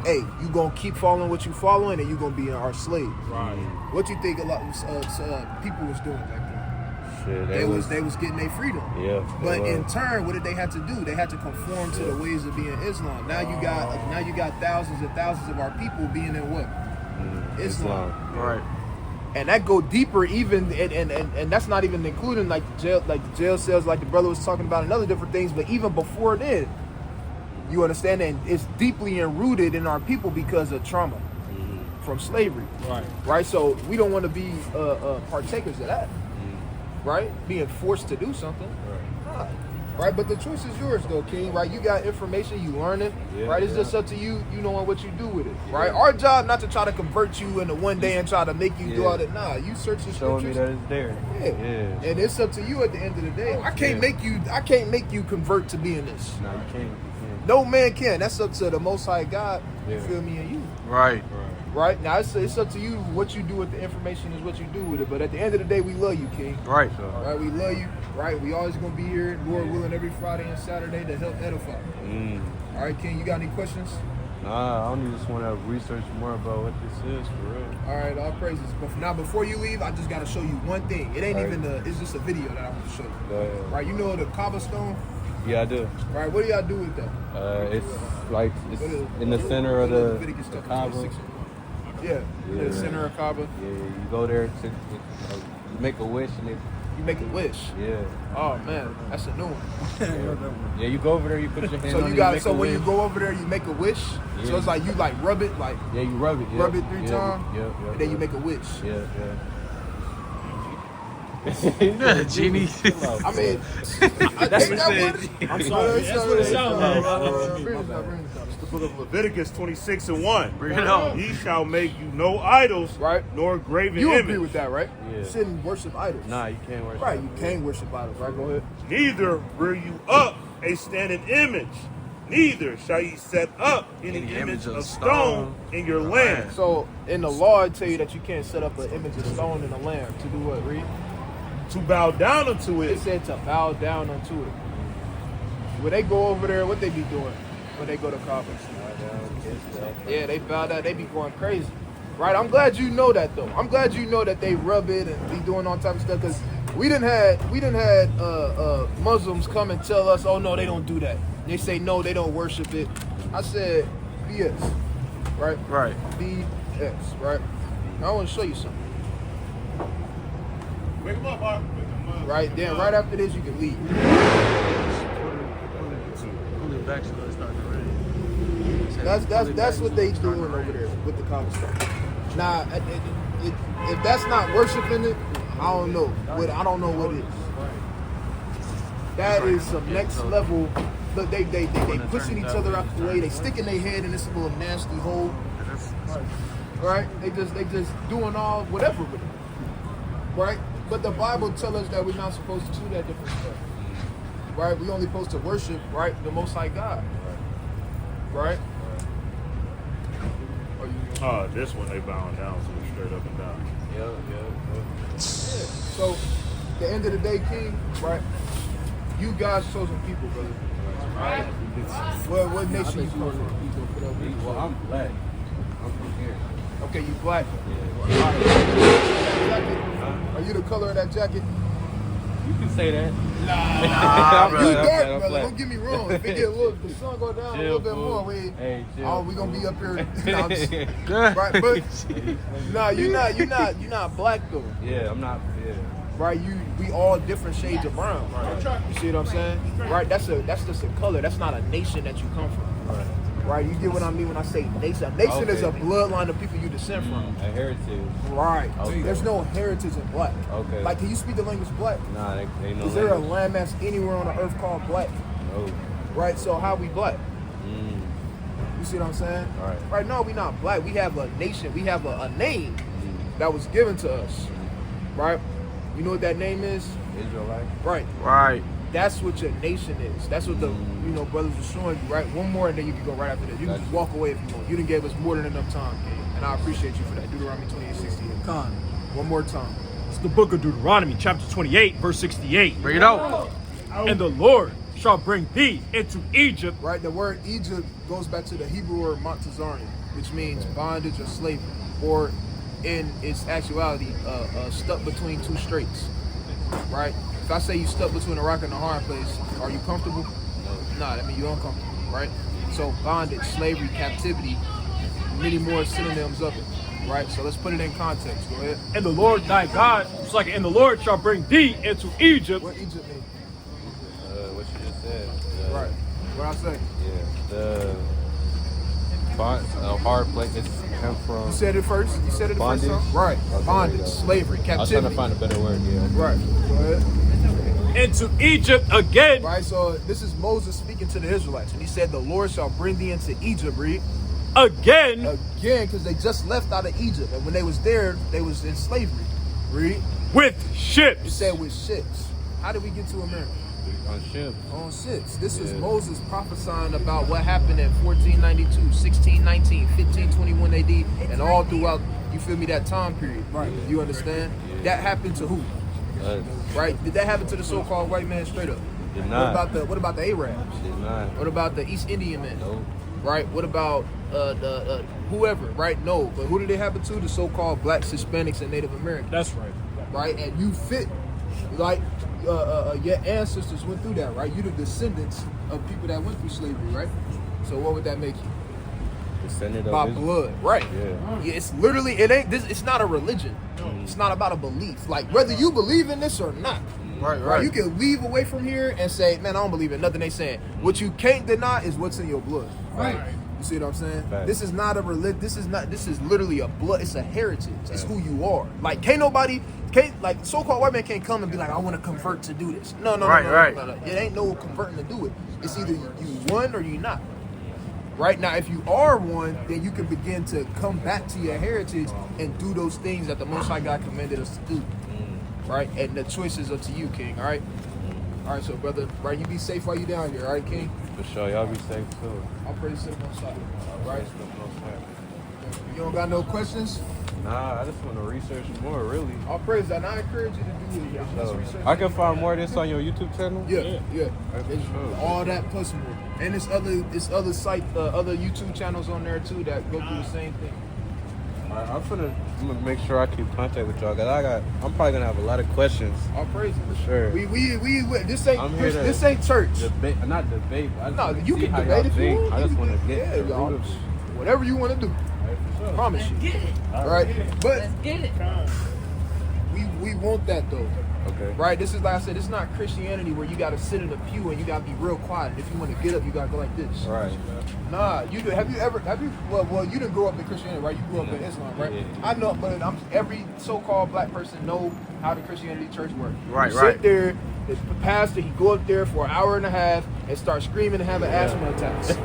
hey, you gonna keep following what you following, and you gonna be our slave. Right. What you think a lot of people was doing back then? Shit, They was getting their freedom. Yeah. But in turn, what did they have to do? They had to conform to the ways of being Islam. Now you got thousands and thousands of our people being in what? Islam. Right. And that go deeper even, and that's not even including like the jail cells, like the brother was talking about, and other different things. But even before then, you understand that it's deeply enrooted in our people because of trauma from slavery. Right. So we don't want to be partakers of that. Right. Being forced to do something. Right. But the choice is yours, though, King. Right. You got information, you learn it. Yeah, right. It's just up to you. You know what you do with it. Right. Our job not to try to convert you into one day and try to make you do all that. Nah. You search the Showing scriptures. me that it's there. Yeah. And it's up to you at the end of the day. I can't make you convert to being this. No, you can't. No man can. That's up to the Most High God. You Yeah. feel me? And you. Right. Right. Now it's up to you. What you do with the information is what you do with it. But at the end of the day, we love you, King. Right. Right. We love you. Right. We always gonna be here, Lord willing, every Friday and Saturday to help edify. All right, King. You got any questions? Nah, I only just want to research more about what this is for real. All right. All praises. But now, before you leave, I just gotta show you one thing. It ain't Right. even it's just a video that I want to show you. Go ahead. Right. You know the cobblestone. Yeah, I do. Right. What do y'all do with that? It's like it's in the center of the Kaaba. Yeah, in the center of Kaaba. Yeah, you go there to you make a wish and it. You make a wish. Yeah. Oh man, that's a new one. Yeah, you go over there, you put your hand So on you it, got make so a when you wish. go over there, you make a wish. Yeah. So it's like you like rub it, like Yeah, you rub it. Yeah. rub it 3 times, Yeah. and then you make a wish. Yeah. Genie. I mean, That's what it said. I'm sorry. That's what it sounds like. The book of Leviticus 26:1. Bring it on. Ye shall make you no idols, Right. nor graven You image. agree with that, right? Yeah. You shouldn't worship idols. Nah, you can't worship. Right, you can't worship idols. Right, go ahead. Neither rear you up a standing image, neither shall ye set up any image of stone in your land. So in the law, it tell you that you can't set up an image of stone in the land to do what? Read. To bow down unto It it, said to bow down unto it. When they go over there, what they be doing when they go to Kaaba? Yeah, they bow down. They be going crazy, right? I'm glad you know that though. I'm glad you know that they rub it and be doing all type of stuff because we done had Muslims come and tell us, oh no, they don't do that. They say no, they don't worship it. I said BS, right? Right. BS, right? Now I want to show you something. wake them up, Mark. Right? Then right after this, you can leave. Pull it back so it's not ready. That's what they doing over there with the conversation. Now, if that's not worshiping it, I don't know. I don't know what it is. That is some next level. Look, they pushing each other out the way. They sticking their head in this little nasty hole. Right? They just doing all whatever with it. Right? But the Bible tells us that we're not supposed to do that different stuff. Right? We only supposed to worship, right, the Most High God. Right? Oh, this one they bowing down, so it's straight up and down. Yeah. So, at the end of the day, King, right? You guys chosen people, brother. Right? What nation you come from? Well, I'm black. I'm from here. Okay, you black. Yeah. All right. Are you the color of that jacket? You can say that. Nah, you dark, brother. Don't get me wrong. If it get the sun go down a little bit more, we gonna be up here. Right, but nah, you're not black though. Yeah, I'm not. Yeah. Right, we all different shades of brown. Right. You see what I'm saying? Right, that's just a color. That's not a nation that you come from. Right. Right, you get what I mean when I say nation. A nation is a bloodline of people you descend from. A heritage. Right. Okay. There's no heritage in black. Okay. Like, can you speak the language black? Nah, they know. Is there a landmass anywhere on the earth called black? No. Right, so how we black? You see what I'm saying? All right. Right, no, we not black. We have a nation. We have a name that was given to us. Right? You know what that name is? Israelite. Right. Right. That's what your nation is. That's what the brothers are showing you, right? One more and then you can go right after that. You can just walk away if you want. You done gave us more than enough time, King. And I appreciate you for that. Deuteronomy 28:68. Con. One more time. It's the book of Deuteronomy, chapter 28, verse 68. Bring it out. And the Lord shall bring thee into Egypt. Right, the word Egypt goes back to the Hebrew word Montazarian, which means bondage or slavery, or in its actuality, stuck between two straits. Right? If I say you stuck between a rock and a hard place, are you comfortable? Nah, I mean you're uncomfortable, right? So bondage, slavery, captivity, many more synonyms of it, right? So let's put it in context. Go ahead. And the Lord thy God, it's like, and the Lord shall bring thee into Egypt. What Egypt mean? What you just said. Right. What I say? Yeah. The hard place. It's come from. You said it first. You said it bondage? the first time. Right. Okay, Bondage, slavery, captivity. I was trying to find a better word. Yeah. Right. Go ahead. Into Egypt again. Right, so this is Moses speaking to the Israelites, and he said, "The Lord shall bring thee into Egypt." Read. Again, because they just left out of Egypt, and when they was there, they was in slavery. Read. With ships. You said with ships. How did we get to America? On ships. On ships. This is Moses prophesying about what happened in 1492, 1619, 1521 AD, and all throughout. You feel me? That time period. Right. You understand? Yeah. That happened to who? Right? Did that happen to the so-called white man straight up? Did not. What about the Arabs? Did not. What about the East Indian men? No. Right? What about the whoever? Right? No. But who did it happen to? The so-called blacks, Hispanics, and Native Americans. That's right. Right? And you fit like your ancestors went through that, right? You the descendants of people that went through slavery, right? So what would that make you? Descendant by of blood, right? Yeah. It's literally it's not a religion. It's not about a belief. Like whether you believe in this or not. Right. You can leave away from here and say, man, I don't believe in nothing they saying. What you can't deny is what's in your blood. Right. You see what I'm saying? Right. This is not a religion. This is literally a blood. It's a heritage. It's who you are. Like like so-called white man can't come and be like, I want to convert to do this. No. It ain't no converting to do it. It's either you one or you not. Right now, if you are one, then you can begin to come back to your heritage and do those things that the Most High God commanded us to do. Right? And the choice is up to you, King. All right? All right, so, brother, right, you be safe while you down here. All right, King? For sure. Y'all be safe, too. I'll pray to the Most High. All right? You don't got no questions? Nah, I just want to research more, really. I'll praise that. And I encourage you to do it. Just research. I can find more of this on your YouTube channel? Yeah. All that plus more. And it's other site, other YouTube channels on there too that go through the same thing. I'm gonna make sure I keep contact with y'all, cause I'm probably gonna have a lot of questions. All praise it. For sure. We this ain't church. Not debate. No, you can debate if you want. I just want to get y'all. Whatever you want to do. Sure. Promise you. Get it. All right, but Let's get it. we want that though. Okay. Right? This is like I said, it's not Christianity where you gotta sit in a pew and you gotta be real quiet. And if you want to get up, you gotta go like this. Right. Nah, you do. Have you? Well, you didn't grow up in Christianity, right? You grew up in Islam, right? Yeah. I know, but every so-called black person know how the Christianity church works. Right, you right. Sit there, the pastor, he go up there for an hour and a half and start screaming and having asthma attacks.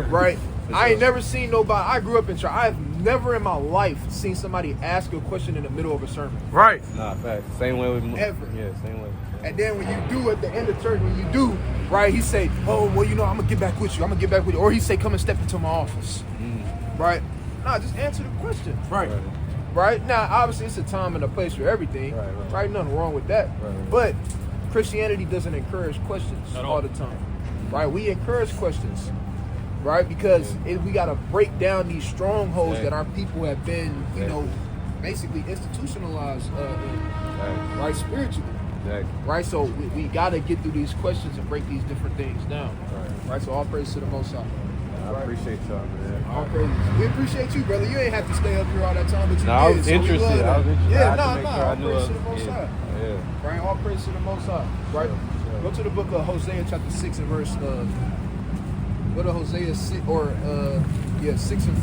Right? I ain't never seen nobody. I grew up in church. I've never in my life seen somebody ask a question in the middle of a sermon. Right. Nah, facts. Same way with Ever. Yeah, same way. And then when you do at the end of church, when you do, right, he say, oh, well, you know, I'm going to get back with you. I'm going to get back with you. Or he say, come and step into my office. Right? Nah, just answer the question. Right. Right? Now, obviously, it's a time and a place for everything. Right? Nothing wrong with that. But Christianity doesn't encourage questions all the time. Right? We encourage questions. Right? Because we got to break down these strongholds that our people have been, you know, basically institutionalized in, right? Spiritually. Right? So we got to get through these questions and break these different things down. Right? So all praise to the Most High. I appreciate y'all, man. All praises. We appreciate you, brother. You ain't have to stay up here all that time, but you did. I was so we interested. love that. I was interested. Yeah, I had to make sure I all knew praise of- to the Most High. Yeah. Right? All praise to the Most High. Right? Go to the book of Hosea chapter 6 and verse go to Hosea 6 or 6 and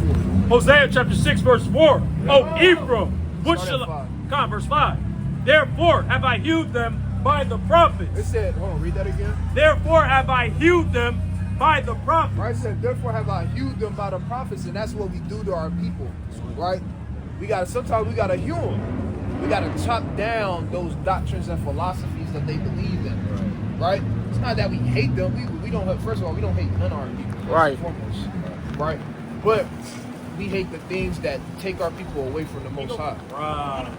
4. Hosea chapter 6 verse 4. Oh, Ephraim, what Start shall at I... 5. Come on, verse 5. Therefore have I hewed them by the It prophets. said, hold on, read that again. Therefore have I hewed them by the prophets. Right? It said, therefore have I hewed them by the prophets, and that's what we do to our people. Right? Sometimes we gotta hew them. We gotta chop down those doctrines and philosophies that they believe in. Right? It's not that we hate them. We don't have, first of all, we don't hate none of our people. First Right. and foremost. Right? But we hate the things that take our people away from the Most High. Right.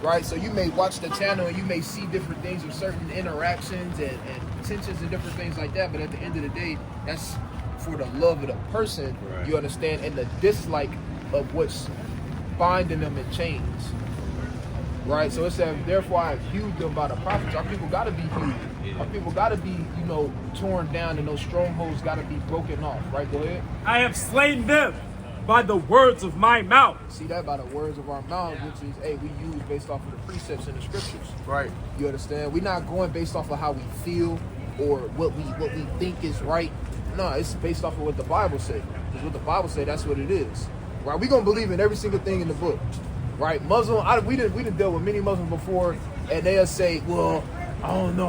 Right? So you may watch the channel and you may see different things with certain interactions and tensions and different things like that. But at the end of the day, that's for the love of the person, you understand, and the dislike of what's binding them in chains. Right? So it says, therefore I have hewed them by the prophets. Our people got to be hewed. Our people got to be, you know, torn down, and those strongholds got to be broken off. Right? Go ahead. I have slain them by the words of my mouth. See that by the words of our mouths, which is, hey, we use based off of the precepts in the scriptures. Right. You understand? We're not going based off of how we feel or what we think is right. No, it's based off of what the Bible says. Because what the Bible says, that's what it is. Right? We're gonna believe in every single thing in the book. Right? We didn't deal with many Muslims before, and they'll say, well, I don't know.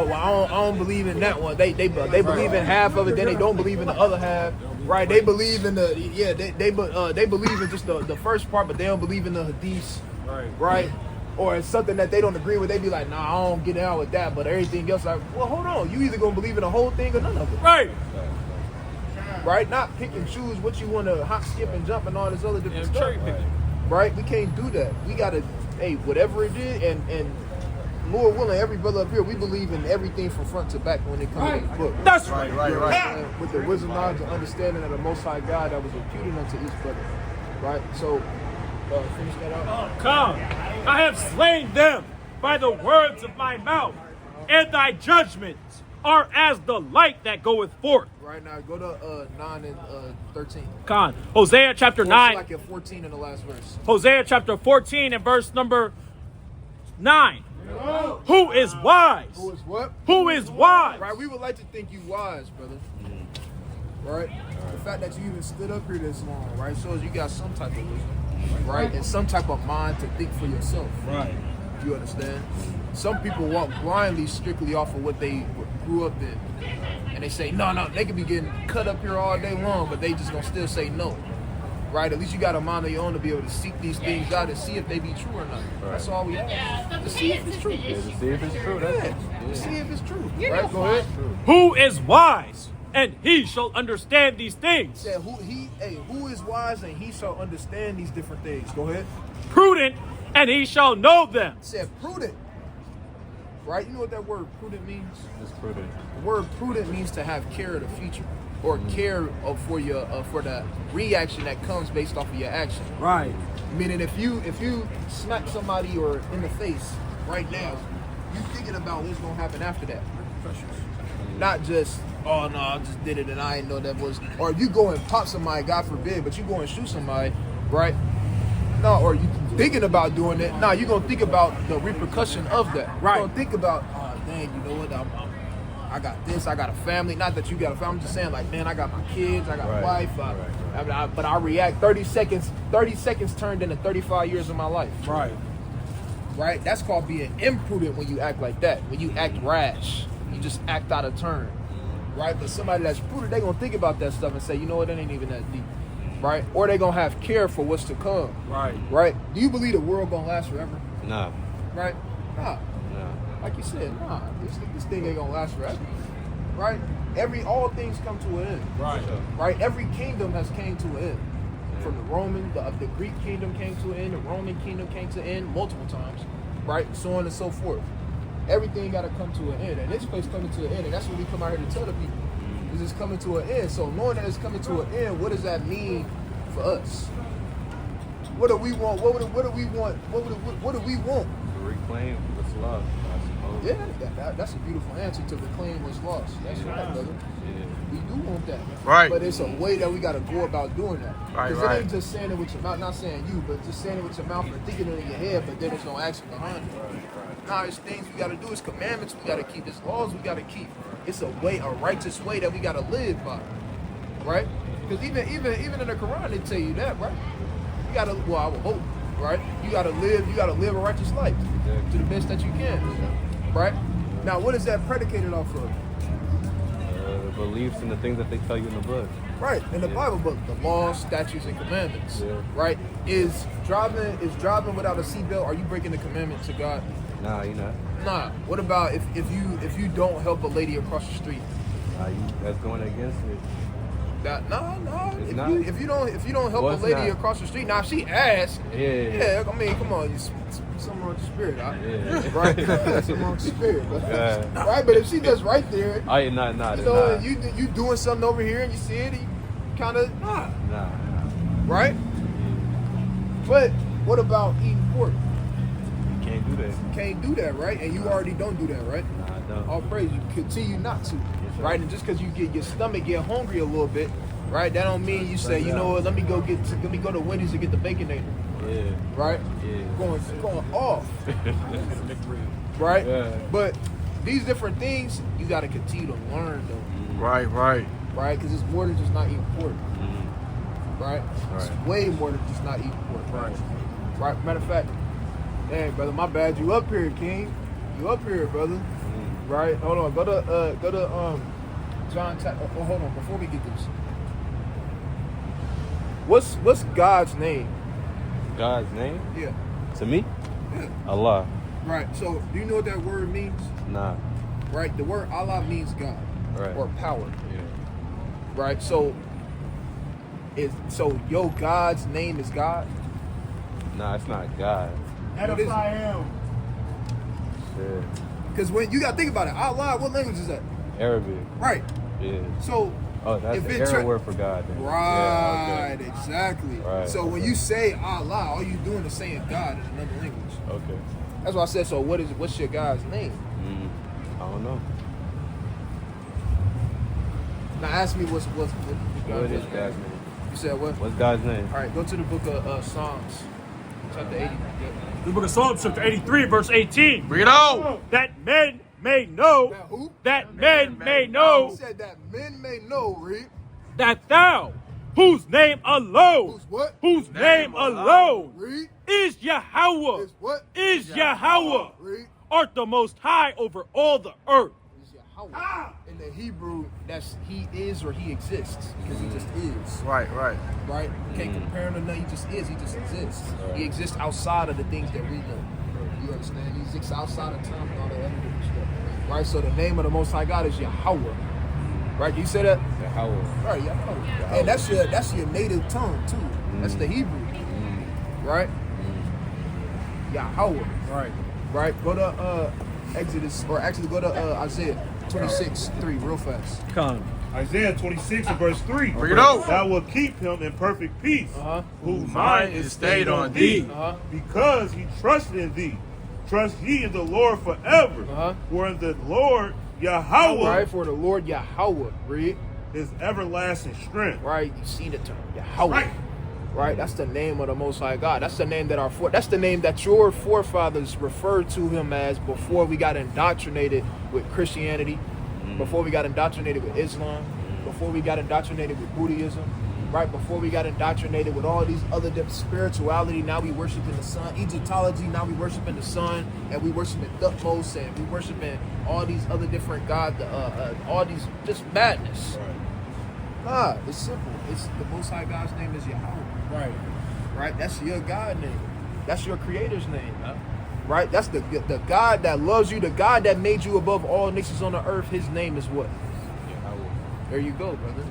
Well, I don't believe in that one. They believe in half of it, then they don't believe in the other half. Right? They believe in they believe in just the first part, but they don't believe in the hadiths. Right? Or it's something that they don't agree with. They be like, nah, I don't get down with that. But everything else, like, well, hold on. You either gonna believe in the whole thing or none of it. Right. Right? Not pick and choose what you want to hop, skip, and jump and all this other different And stuff. cherry picking. Right? We can't do that. We gotta, hey, whatever it is, and Lord willing, every brother up here, we believe in everything from front to back when it comes to the book. That's You know what I'm saying? With the wisdom, knowledge, and understanding of the Most High God that was imputed unto each brother. Right? So, finish that out. Come, I have slain them by the words of my mouth, and thy judgments are as the light that goeth forth. Right now, go to 9 and 13. Con, Hosea chapter Or 9. like at 14 in the last verse. Hosea chapter 14 and verse number 9. Who is wise? Who is what? Who is wise? Right, we would like to think you wise, brother. Right? The fact that you even stood up here this long, right, shows you got some type of wisdom, right? And some type of mind to think for yourself. Right. You understand? Some people walk blindly strictly off of what they grew up in. And they say, no, they could be getting cut up here all day long, but they just gonna still say no. Right? At least you got a mind of your own to be able to seek these things out and see if they be true or not. That's all we have. To see if it's true. Yeah, to see if it's true. That's it. To see if it's true. Right? Go ahead. Who is wise? And he shall understand these things. Said who is wise and he shall understand these different things. Go ahead. Prudent, and he shall know them. Said prudent. Right? You know what that word prudent means? It's prudent. The word prudent means to have care of the future, or care for your for the reaction that comes based off of your action. Right. Meaning, if you smack somebody or in the face right now, you thinking about what's gonna happen after that. Not just, oh no, I just did it and I didn't know that was. Or if you go and pop somebody, God forbid, but you go and shoot somebody, right? No, or you thinking about doing it. Nah, you're gonna think about the repercussion of that. Right. You're gonna think about, oh dang, you know what? I got this. I got a family. Not that you got a family. I'm just saying, like, man, I got my kids. I got a wife. But I react 30 seconds. 30 seconds turned into 35 years of my life. Right. Right. That's called being imprudent when you act like that. When you act rash, you just act out of turn. Right. But somebody that's prudent, they gonna think about that stuff and say, you know what? That ain't even that deep. Right. Or they gonna have care for what's to come. Right. Right. Do you believe the world gonna last forever? Nah. Right. Nah. Like you said, nah, this thing ain't gonna last forever, right? All things come to an end, right? Every kingdom has came to an end. From the Roman, the Greek kingdom came to an end, the Roman kingdom came to an end multiple times, right? So on and so forth. Everything got to come to an end, and this place coming to an end, and that's what we come out here to tell the people. This is coming to an end. So knowing that it's coming to an end, what does that mean for us? What do we want? What do we want? What do we want? To reclaim what's lost. Yeah, that's a beautiful answer, to reclaim what's lost. That's right, brother. Yeah. We do want that. Right. But it's a way that we got to go about doing that. Right, Because right. it ain't just saying it with your mouth, not saying you, but just saying it with your mouth and thinking it in your head, but then there's no action behind it. Nah, it's things we got to do. It's commandments we got to keep. It's laws we got to keep. It's a righteous way that we got to live by. Right? Because even in the Quran, they tell you that, right? You got to, well, I would hope, right? You got to live a righteous life to the best that you can. Right? Now, what is that predicated off of? The beliefs and the things that they tell you in the book. Right, in the Bible book, the laws, statutes, and commandments. Yeah. Right? Is driving without a seatbelt? Are you breaking the commandments of God? Nah, you're not. Nah. What about if you don't help a lady across the street? That's going against it. No. It's not. If you don't help a lady across the street, now if she asks, yeah. I mean, come on, something wrong with the spirit, huh? Yeah. Right? Something wrong with the spirit, but Yeah. right. But if she just right there, Nah. you doing something over here and you see it, you kind of Nah. right? But what about eating pork? You can't do that. You can't do that, right? And you already don't do that, right? Nah, I don't. All praise, you continue not to, sir. right? And just because you get your stomach get hungry a little bit, right? That don't mean you say, you know what? Let me go to Wendy's and get the Baconator, Yeah. right? Yeah. Going off, right? Yeah. But these different things you got to continue to learn, though, Right. right? Because it's more than just not eating pork, right? It's Right. way more than just not eating pork, right? Matter of fact, hey, brother, my bad. You up here, King? You up here, brother? Right? Hold on. Go to John. Hold on. Before we get this, what's God's name? God's name? Yeah. To me? Yeah. Allah. Right. So, do you know what that word means? Nah. Right. The word Allah means God, Right. or power. Yeah. Right. So, your God's name is God. Nah, it's not God. Edify him. Shit. Because when you got to think about it, Allah, what language is that? Arabic. Right. Yeah. So. Oh, that's If the it Arab word for God. Then. Right, Yeah, okay. exactly. Right, So when you say Allah, all you doing is saying God in another language. Okay. That's why I said. So what's your God's name? I don't know. Now ask me what's What is God's name? You said what? What's God's name? All right, go to the book of Psalms, chapter 80. The book of Psalms, chapter 83, verse 18. Bring it on. That men may know. That who? That men may He know said that men may know, Reed. that thou, whose name alone, Who's what? whose name alone Reed. is Yahweh, Is what? is Yahweh, Reed. art the most high over all the earth. Is Yahweh. In the Hebrew, that's he is or he exists, because he just is. Right. Right? Can't compare him to nothing. He just is. He just exists. He exists outside of the things that we know. You understand? He exists outside of time and all that other different stuff. Right? So the name of the Most High God is Yahweh. Right? You say that? Yahweh. Right, Yahweh. And that's your native tongue too. That's the Hebrew. Right? Yahweh. Right? Go to Exodus, or actually go to Isaiah 26:3 real fast. Come. Isaiah 26 and verse 3. Bring it on. Thou will keep him in perfect peace, whose mind is stayed on thee. because he trusted in thee. Trust ye in the Lord forever. For in the Lord Yahweh Right? For the Lord Yahweh, read. is everlasting strength. Right? You see the term Yahweh. Right. Right? That's the name of the Most High God. That's the name that that's the name that your forefathers referred to him as before we got indoctrinated with Christianity, before we got indoctrinated with Islam, before we got indoctrinated with Buddhism, right? Before we got indoctrinated with all these other different spirituality. Now we worshiping the sun. Egyptology, now we worshiping the sun, and we worshiping Thutmose, and we worshiping all these other different gods, all these just madness. Nah, it's simple. It's the Most High God's name is Yahweh. Right? That's your God name. That's your Creator's name. Right? That's the God that loves you, the God that made you above all nations on the earth. His name is what? Yahweh. There you go, brother.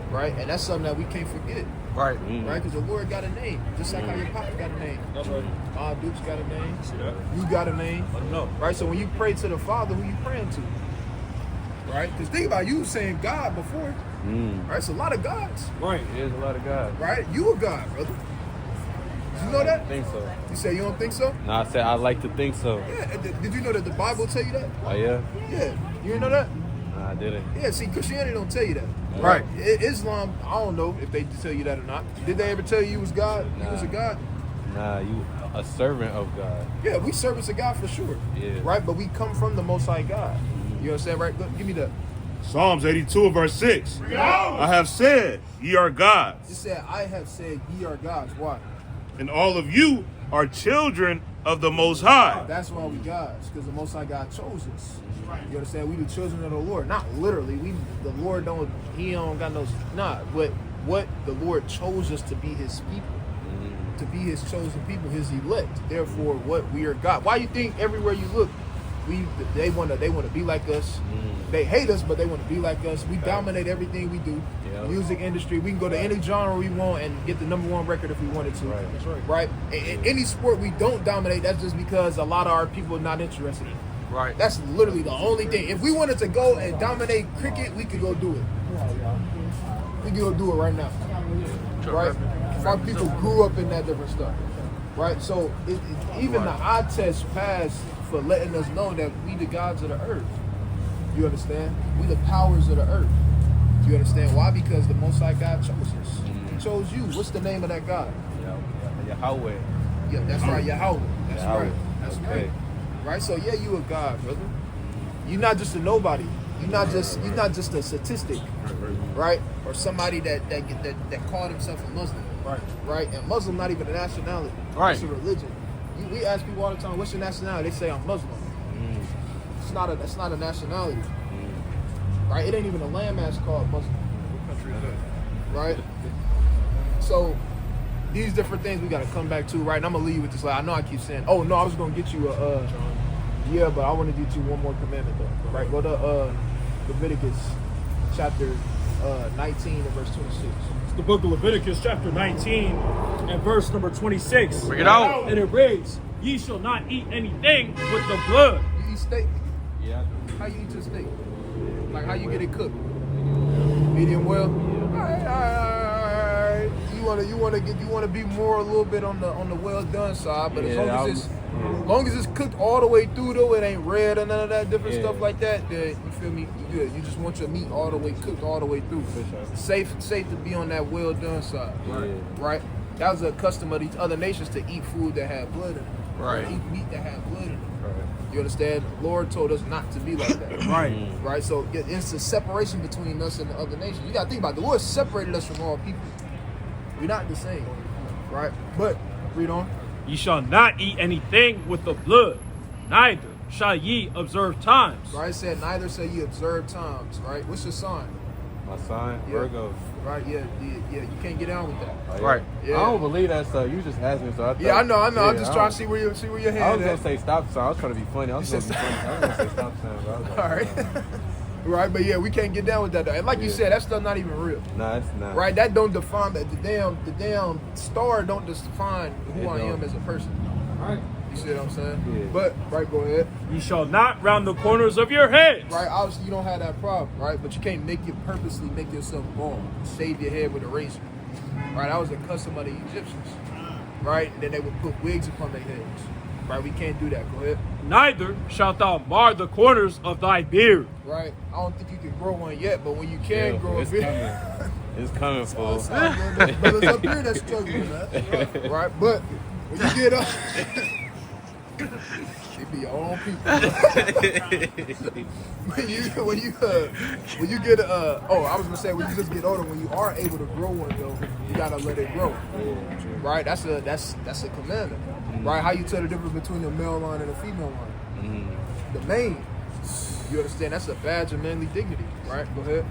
Right? And that's something that we can't forget. Right. Right? Because the Lord got a name. Just like how your papa got a name. That's right. Duke's got a name. See that? You got a name. Let him know. Right? So when you pray to the Father, who you praying to? Right? Because think about it, you saying God before. Right? It's a lot of gods. Right. There's a lot of God. Right? You a God, brother. Did you know that? I think so. You say you don't think so? No, I said I like to think so. Yeah. Did you know that the Bible tell you that? Oh yeah? Yeah. You didn't know that? Nah, I didn't. Yeah, see, Christianity don't tell you that. Right. Islam, I don't know if they tell you that or not. Did they ever tell you was God? You was a God? Nah, you a servant of God. Yeah, we servants of God for sure. Yeah. Right? But we come from the Most High God. You understand, right? Look, give me the... Psalms 82 verse 6. I have said, ye are gods, It said, I have said ye are gods. Why? and all of you are children of the Most High. That's why we gods, because the Most High God chose us. You understand? We the children of the Lord. Not literally. The Lord he don't got no, but what the Lord chose us to be his people. To be his chosen people, his elect. Therefore, what we are God. Why you think everywhere you look, they want to be like us. They hate us, but they want to be like us. We dominate everything we do. Yep. Music industry, we can go to any genre we want and get the #1 record if we wanted to. Right. That's right. Right? In any sport we don't dominate, that's just because a lot of our people are not interested in it. Right. That's literally the only thing. If we wanted to go and dominate cricket, we could go do it. We can go do it right now. Right? Our people grew up in that different stuff. Right? So even the eye test passed for letting us know that we the gods of the earth. You understand? We the powers of the earth. You understand why? Because the Most High God chose us. He chose you. What's the name of that God? Yahweh. Yeah, that's right, Yahweh. That's Yahweh. right. That's Okay. right. Right? So yeah, you a God, brother. You're not just a nobody. You're not just a statistic. Right? Or somebody that called himself a Muslim. Right? And Muslim not even a nationality. Right. It's a religion. We ask people all the time, what's your nationality? They say I'm Muslim. That's not a nationality. Right? It ain't even a landmass called Muslim. What country is that? Right? So these different things we gotta come back to, right? And I'm gonna leave you with this. Like, I know I keep saying, oh no, I was gonna get you yeah, but I want to get you one more commandment though. Right? Go to Leviticus chapter 19 and verse 26. It's the book of Leviticus, chapter 19, and verse number 26. Bring it out. And it reads, ye shall not eat anything with the blood. You eat steak? Yeah. How you eat your steak? Like how you get it cooked? Medium well? Alright. You wanna be more a little bit on the well done side, but as long as it's cooked all the way through though, it ain't red or none of that different stuff like that, then you feel me, you good. You just want your meat all the way cooked all the way through. Safe to be on that well done side. Right? That was a custom of these other nations to eat food that had blood in it. Right. Eat meat that had blood in it. You understand? The Lord told us not to be like that. Right? So it's a separation between us and the other nations. You gotta think about it. The Lord separated us from all people. We're not the same. Right? But read on. Ye shall not eat anything with the blood, neither shall ye observe times. Right? It said neither shall ye observe times. Right? What's your sign? My sign, Yeah. Virgo. Right? Yeah. You can't get down with that. Oh, yeah. Right. Yeah. I don't believe that stuff. You just asked me, so I thought. Yeah, I know. I'm just I trying to see where your I hand was at. gonna say stop sign. I was trying to be funny. I was You gonna be said funny. I was gonna say stop sign. But I was like, All right. Right, but yeah, we can't get down with that though. And like you said, that stuff not even real. Nah, it's not. Right? That don't define that the damn star don't define who It I am don't. as a person. Right. You see what I'm saying? Yeah. But right, go ahead. Ye shall not round the corners of your heads. Right, obviously you don't have that problem, right? But you can't purposely make yourself bald, shave your head with a razor. Right? That was a custom of the Egyptians. Right? And then they would put wigs upon their heads. Right? We can't do that. Go ahead. Neither shalt thou mar the corners of thy beard. Right? I don't think you can grow one yet, but when you can grow a it's beard, coming. It's coming, fool. It's all good. There's brothers up here that's struggling, man. Right? But when you get up, it be your own people. when you get I was gonna say when you just get older, when you are able to grow one though, you gotta let it grow. Right? That's a commandment. Right? How you tell the difference between the male line and the female line? The mane. You understand? That's a badge of manly dignity. Right? Go ahead.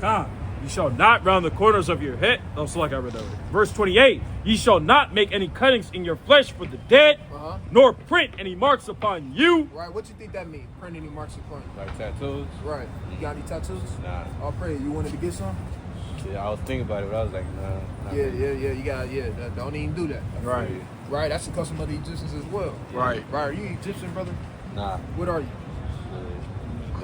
Come. You shall not round the corners of your head. Oh, so like I read that. Verse 28. Ye shall not make any cuttings in your flesh for the dead, nor print any marks upon you. Right. What you think that means? Print any marks upon you? Like tattoos? Right. You got any tattoos? Nah. I'll pray. You wanted to get some? Yeah, I was thinking about it, but I was like, nah. Yeah. You got. Don't even do that. Right. Right. That's the custom of the Egyptians as well. Right. Right. Are you Egyptian, brother? Nah. What are you?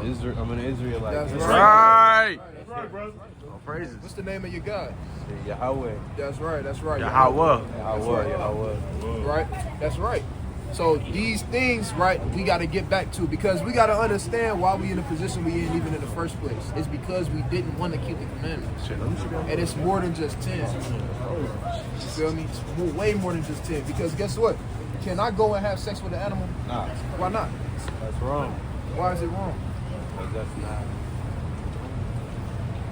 I'm an Israelite. That's Right. That's right, brother. Oh, praises. What's the name of your God? Yahweh. That's right. Yahweh. Yahweh. Right. That's right. So these things, right, we got to get back to because we got to understand why we in the position we in even in the first place. It's because we didn't want to keep the commandments. And it's more than just 10. You feel me? It's way more than just 10. Because guess what? Can I go and have sex with an animal? Nah. Why not? That's wrong. Why is it wrong? Because that's not.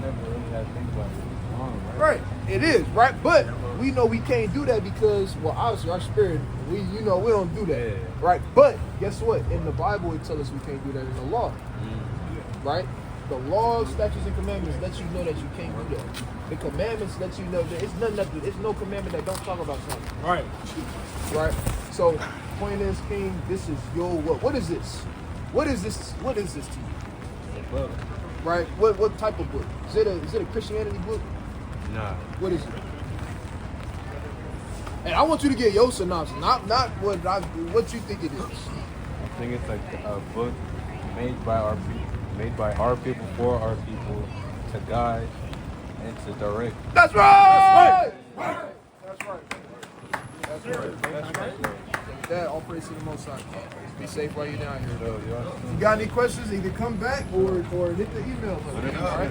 Never really had to think about it. It's wrong, right? Right. It is, right? But we know we can't do that because, well, obviously our spirit, we don't do that. Yeah. Right? But guess what? In the Bible, it tells us we can't do that in the law. Right? The laws, statutes, and commandments let you know that you can't do that. The commandments let you know that it's no commandment that don't talk about something. Right. Right? So, point is, King, this is your what? What is this? What is this to you? Book. Right? What type of book? Is it a Christianity book? Nah. What is it? And I want you to get your synopsis, not what you think it is. I think it's like a book made by our people for our people to guide and to direct. That's right. That's right. Dad, all praise to the Most High. Be safe while you're down here. If you got any questions, either come back or hit the email. All right.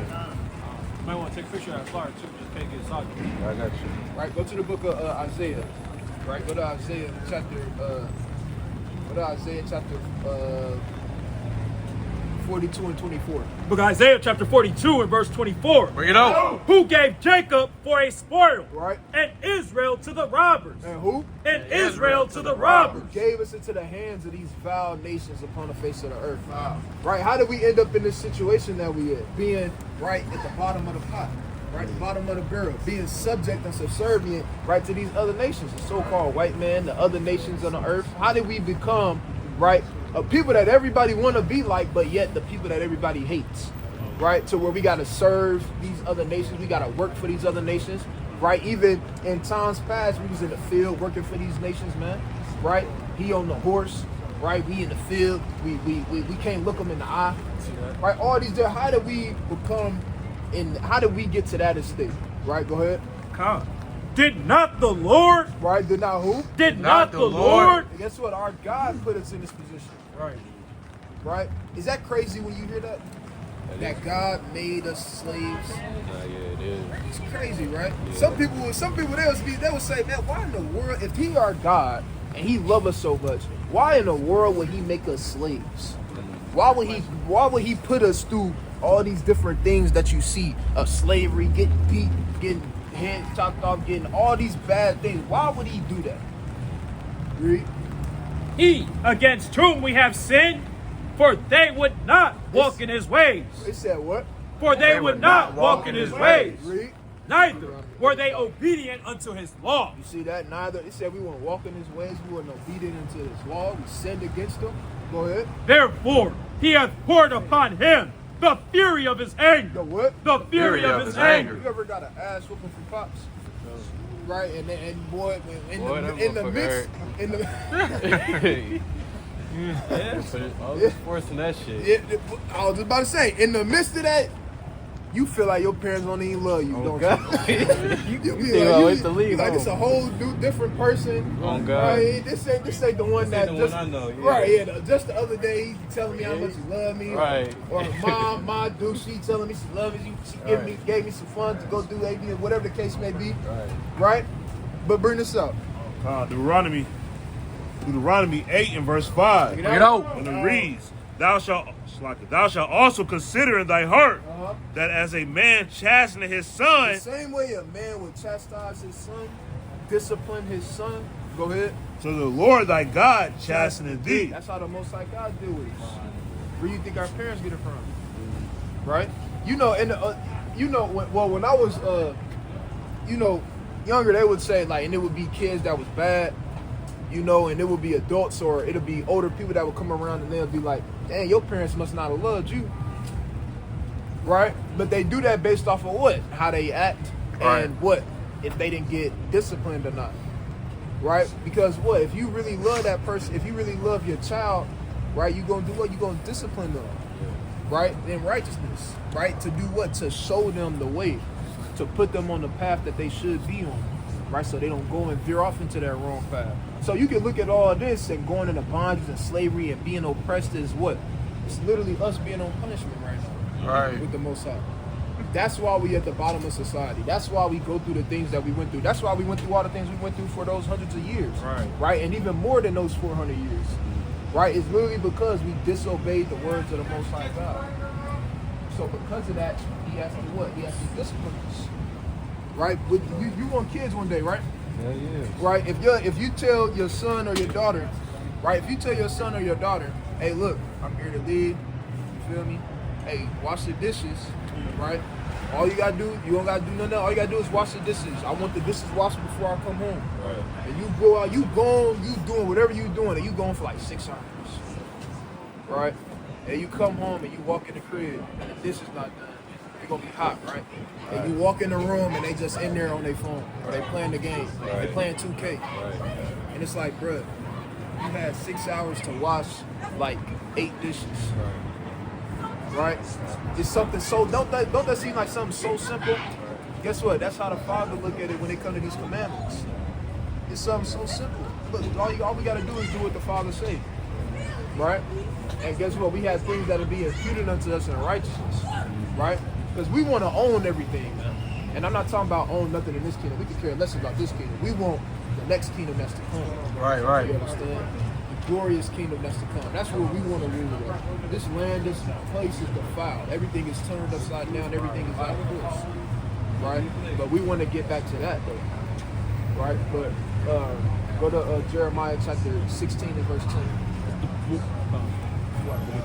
You might want to take a picture of that flyer too. Just can't get soggy. I got you. Right. Go to the book of Isaiah. Right. Go to Isaiah chapter. 42 and 24. Book of Isaiah chapter 42 and verse 24. Bring it up. Who gave Jacob for a spoil, Right. and Israel to the robbers. And who? And Israel to the robbers. Gave us into the hands of these foul nations upon the face of the earth. Wow. Right? How did we end up in this situation that we in? Being right at the bottom of the pot, right at the bottom of the barrel, being subject and subservient, right, to these other nations, the so-called white man, the other nations on the earth. How did we become, right, a people that everybody want to be like, but yet the people that everybody hates, right? To where we got to serve these other nations, we got to work for these other nations, right? Even in times past, we was in the field working for these nations, man, right? He on the horse, right? We in the field, we can't look them in the eye, right? All these, how did we become, how did we get to that estate, right? Go ahead. Come. Did not the Lord? Right? Did not who? Did not the Lord? And guess what? Our God put us in this position. Right. Right? Is that crazy when you hear that? That God made us slaves. Yeah, it is. It's crazy, right? Yeah. Some people they would say, man, why in the world, if He our God and He love us so much, why in the world would He make us slaves? Why would He put us through all these different things that you see of slavery, getting beat, getting head chopped off, getting all these bad things? Why would He do that? Read. He against whom we have sinned, for they would not walk in His ways. It said what? For they would not walk in His ways. Read. Neither were they obedient unto His law. You see that? Neither. It said we weren't walking His ways. We weren't obedient unto His law. We sinned against Him. Go ahead. Therefore, He hath poured upon Him the fury of His anger. The what? The fury of His anger. You ever got an ass whooping from pops? Right, and boy, in the midst, in the Yeah, I was forcing that shit. I was about to say, in the midst of that, you feel like your parents don't even love you, don't God. you? You be think I wait to leave like home. this a whole new different person. Oh, God. Right? This ain't the one This that ain't the just one I know, yeah. right. Yeah, just the other day he telling me how much he love me. Right. Or my dude, she telling me she loves me. She gave me some fun to go do AD or whatever the case may be. Right. Right. But bring this up. Deuteronomy 8 and verse 5. Bring it out. And it reads, Thou shalt also consider in thy heart that as a man chasteneth his son, The same way a man would chastise his son, discipline his son. Go ahead. so the Lord thy God chasteneth thee. That's how the Most High God do it. Where you think our parents get it from? Right? When I was younger, they would say like, and it would be kids that was bad, and it would be adults or it'll be older people that would come around and they'll be like, dang, your parents must not have loved you. Right? But they do that based off of what? How they act and what? If they didn't get disciplined or not. Right? Because what? If you really love that person, if you really love your child, right, you're going to do what? You're going to discipline them. Right? In righteousness. Right? To do what? To show them the way. To put them on the path that they should be on. Right? So they don't go and veer off into that wrong path. So you can look at all this and going into bondage and slavery and being oppressed is what? It's literally us being on punishment right now. Right. With the Most High. That's why we at the bottom of society. That's why we go through the things that we went through. That's why we went through all the things we went through for those hundreds of years. Right. Right? And even more than those 400 years. Right? It's literally because we disobeyed the words of the Most High God. So because of that, he has to what? He has to discipline us. Right? But you want kids one day, right? Yeah. Right? If you tell your son or your daughter, right? If you tell your son or your daughter, hey, look, I'm here to lead. You feel me? Hey, wash the dishes, right? All you gotta do, you don't gotta do nothing else. All you gotta do is wash the dishes. I want the dishes washed before I come home. Right. And you go out, you doing whatever you doing, and you going for like 6 hours. Right? And you come home and you walk in the crib and the dish is not done. You're gonna be hot, right? And you walk in the room and they just in there on their phone. Or they playing the game. Or they playing 2K. And it's like, bruh, you had 6 hours to wash like 8 dishes. Right? It's something so don't that seem like something so simple? Guess what? That's how the Father look at it when it comes to these commandments. It's something so simple. Look, all we gotta do is do what the Father say. Right? And guess what? We have things that will be imputed unto us in righteousness. Right? Because we want to own everything, man. And I'm not talking about own nothing in this kingdom. We could care less about this kingdom. We want the next kingdom that's to come. Right. You understand? The glorious kingdom that's to come. That's where we want to rule at. This land, this place is defiled. Everything is turned upside down. Everything is out of course. Right? But we want to get back to that, though. Right? But go to Jeremiah chapter 16 and verse 10.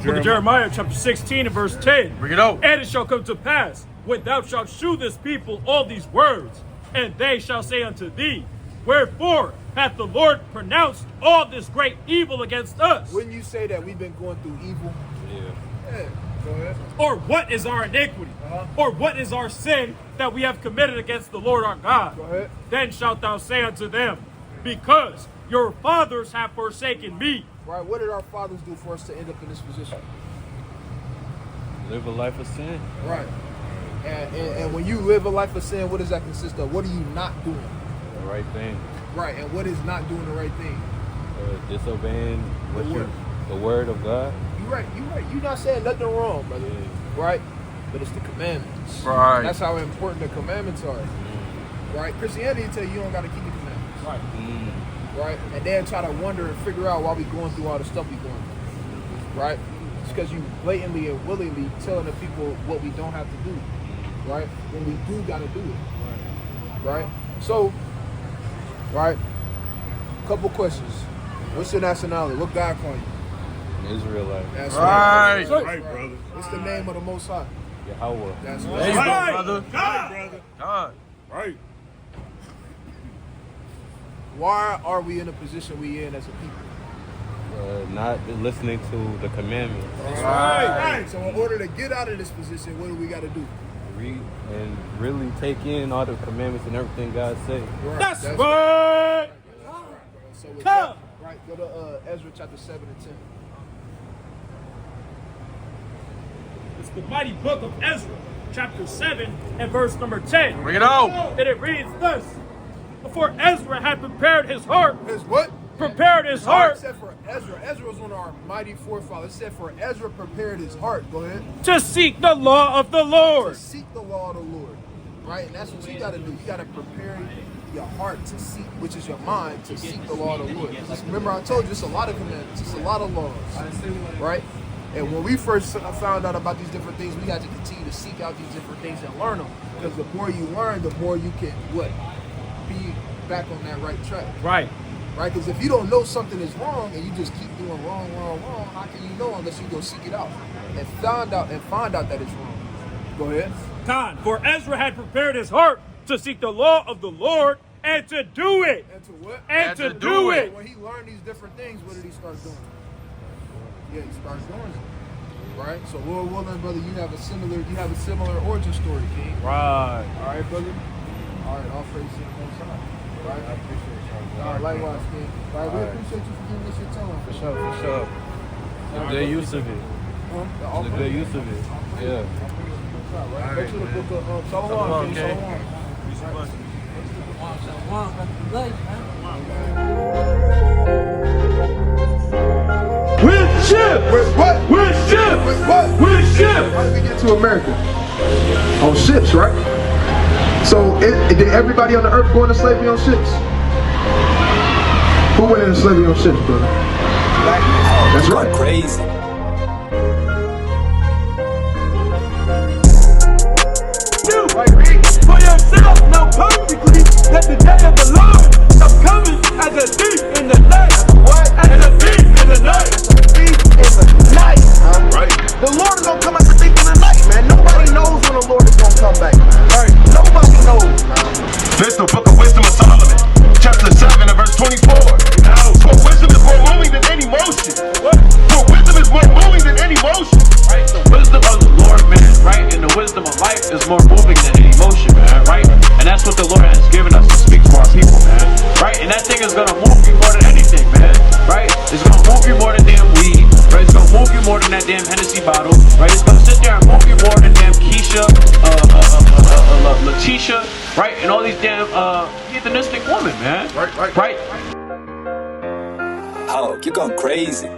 Book of Jeremiah chapter 16 and verse 10. Bring it out. And it shall come to pass, when thou shalt shew this people all these words, and they shall say unto thee, wherefore hath the Lord pronounced all this great evil against us? Wouldn't you say that we've been going through evil? Yeah. Go ahead. Or what is our iniquity? Or what is our sin that we have committed against the Lord our God? Go ahead. Then shalt thou say unto them, because your fathers have forsaken me. Right, what did our fathers do for us to end up in this position? Live a life of sin. Right. And when you live a life of sin, what does that consist of? What are you not doing? The right thing. Right, and what is not doing the right thing? Disobeying the word of God. You're right. You're not saying nothing wrong, brother. Right? But it's the commandments. Right. That's how important the commandments are. Right? Christianity tell you don't got to keep the commandments. Right. Right? And then try to wonder and figure out why we going through all the stuff we going through. Right? It's because you blatantly and willingly telling the people what we don't have to do. Right? When we do got to do it. Right? So, right? Couple questions. What's your nationality? What God call you? Israelite. That's Right. Right, brother. What's the name of the Most High? Yahweh. That's There you right. go, brother. Brother. God. Right. Why are we in the position we in as a people? Not listening to the commandments. Right. So in order to get out of this position, what do we got to do? Read and really take in all the commandments and everything God says. Right. That's right. So with Come. that, right, go to Ezra chapter 7 and 10. It's the mighty book of Ezra, chapter 7 and verse number 10. Bring it on. And it reads thus: Before Ezra had prepared his heart, His what? prepared his It heart said for Ezra. Ezra was one of our mighty forefathers. It said for Ezra prepared his heart. Go ahead. to seek the law of the To Lord. seek the law of the Lord. Right? And that's what you got to do. You got to prepare your heart to seek, which is your mind, to seek the law of the Lord. Just remember, I told you, it's a lot of commandments. It's a lot of laws. Right? And when we first found out about these different things, we had to continue to seek out these different things and learn them. Because the more you learn, the more you can, be back on that right track. Right. Right? Because if you don't know something is wrong and you just keep doing wrong, how can you know unless you go seek it out and find out that it's wrong? Go ahead. Con, for Ezra had prepared his heart to seek the law of the Lord and to do it. And to what? And to do it. When he learned these different things, what did he start doing? Yeah, he starts doing it. Right? So Lord willing, brother, you have a similar origin story, King. Right. All right, brother. All right, all praise to the Most High. Right? I appreciate you. All right, likewise, King. All right, we appreciate you for giving us your time. For sure. The good use of it. The good use of it. Yeah. Right. Go to the book of SHALAWAM, King. SHALAWAM. With ship! With what? With ship! With what? With ship! How did we get to America? On ships, right? So, did everybody on the earth go into slavery on ships? Who went into slavery on ships, brother? That's right. Crazy. For yourself, know perfectly that the day of the Lord is coming as a thief in the night. What? As a thief in the night. Thief in the night. Right. The Lord is gonna come as a thief in the night, man. Nobody knows when the Lord is gonna come back, man. Right. Nobody knows. This the book of wisdom of Solomon, chapter 7 and verse 24. For wisdom is more moving than any motion. What? For wisdom is more moving than any motion. Right? The wisdom of the Lord, man, right? And the wisdom of life is more moving than any emotion, man, right? And that's what the Lord has given us to speak to our people, man, right? And that thing is gonna move you more than anything, man, right? It's gonna move you more than damn weed, right? It's gonna move you more than that damn Hennessy bottle, right? It's gonna sit there and move you more than damn Keisha, Letitia, right? And all these damn heathenistic women, man. Right. Oh, you're going crazy.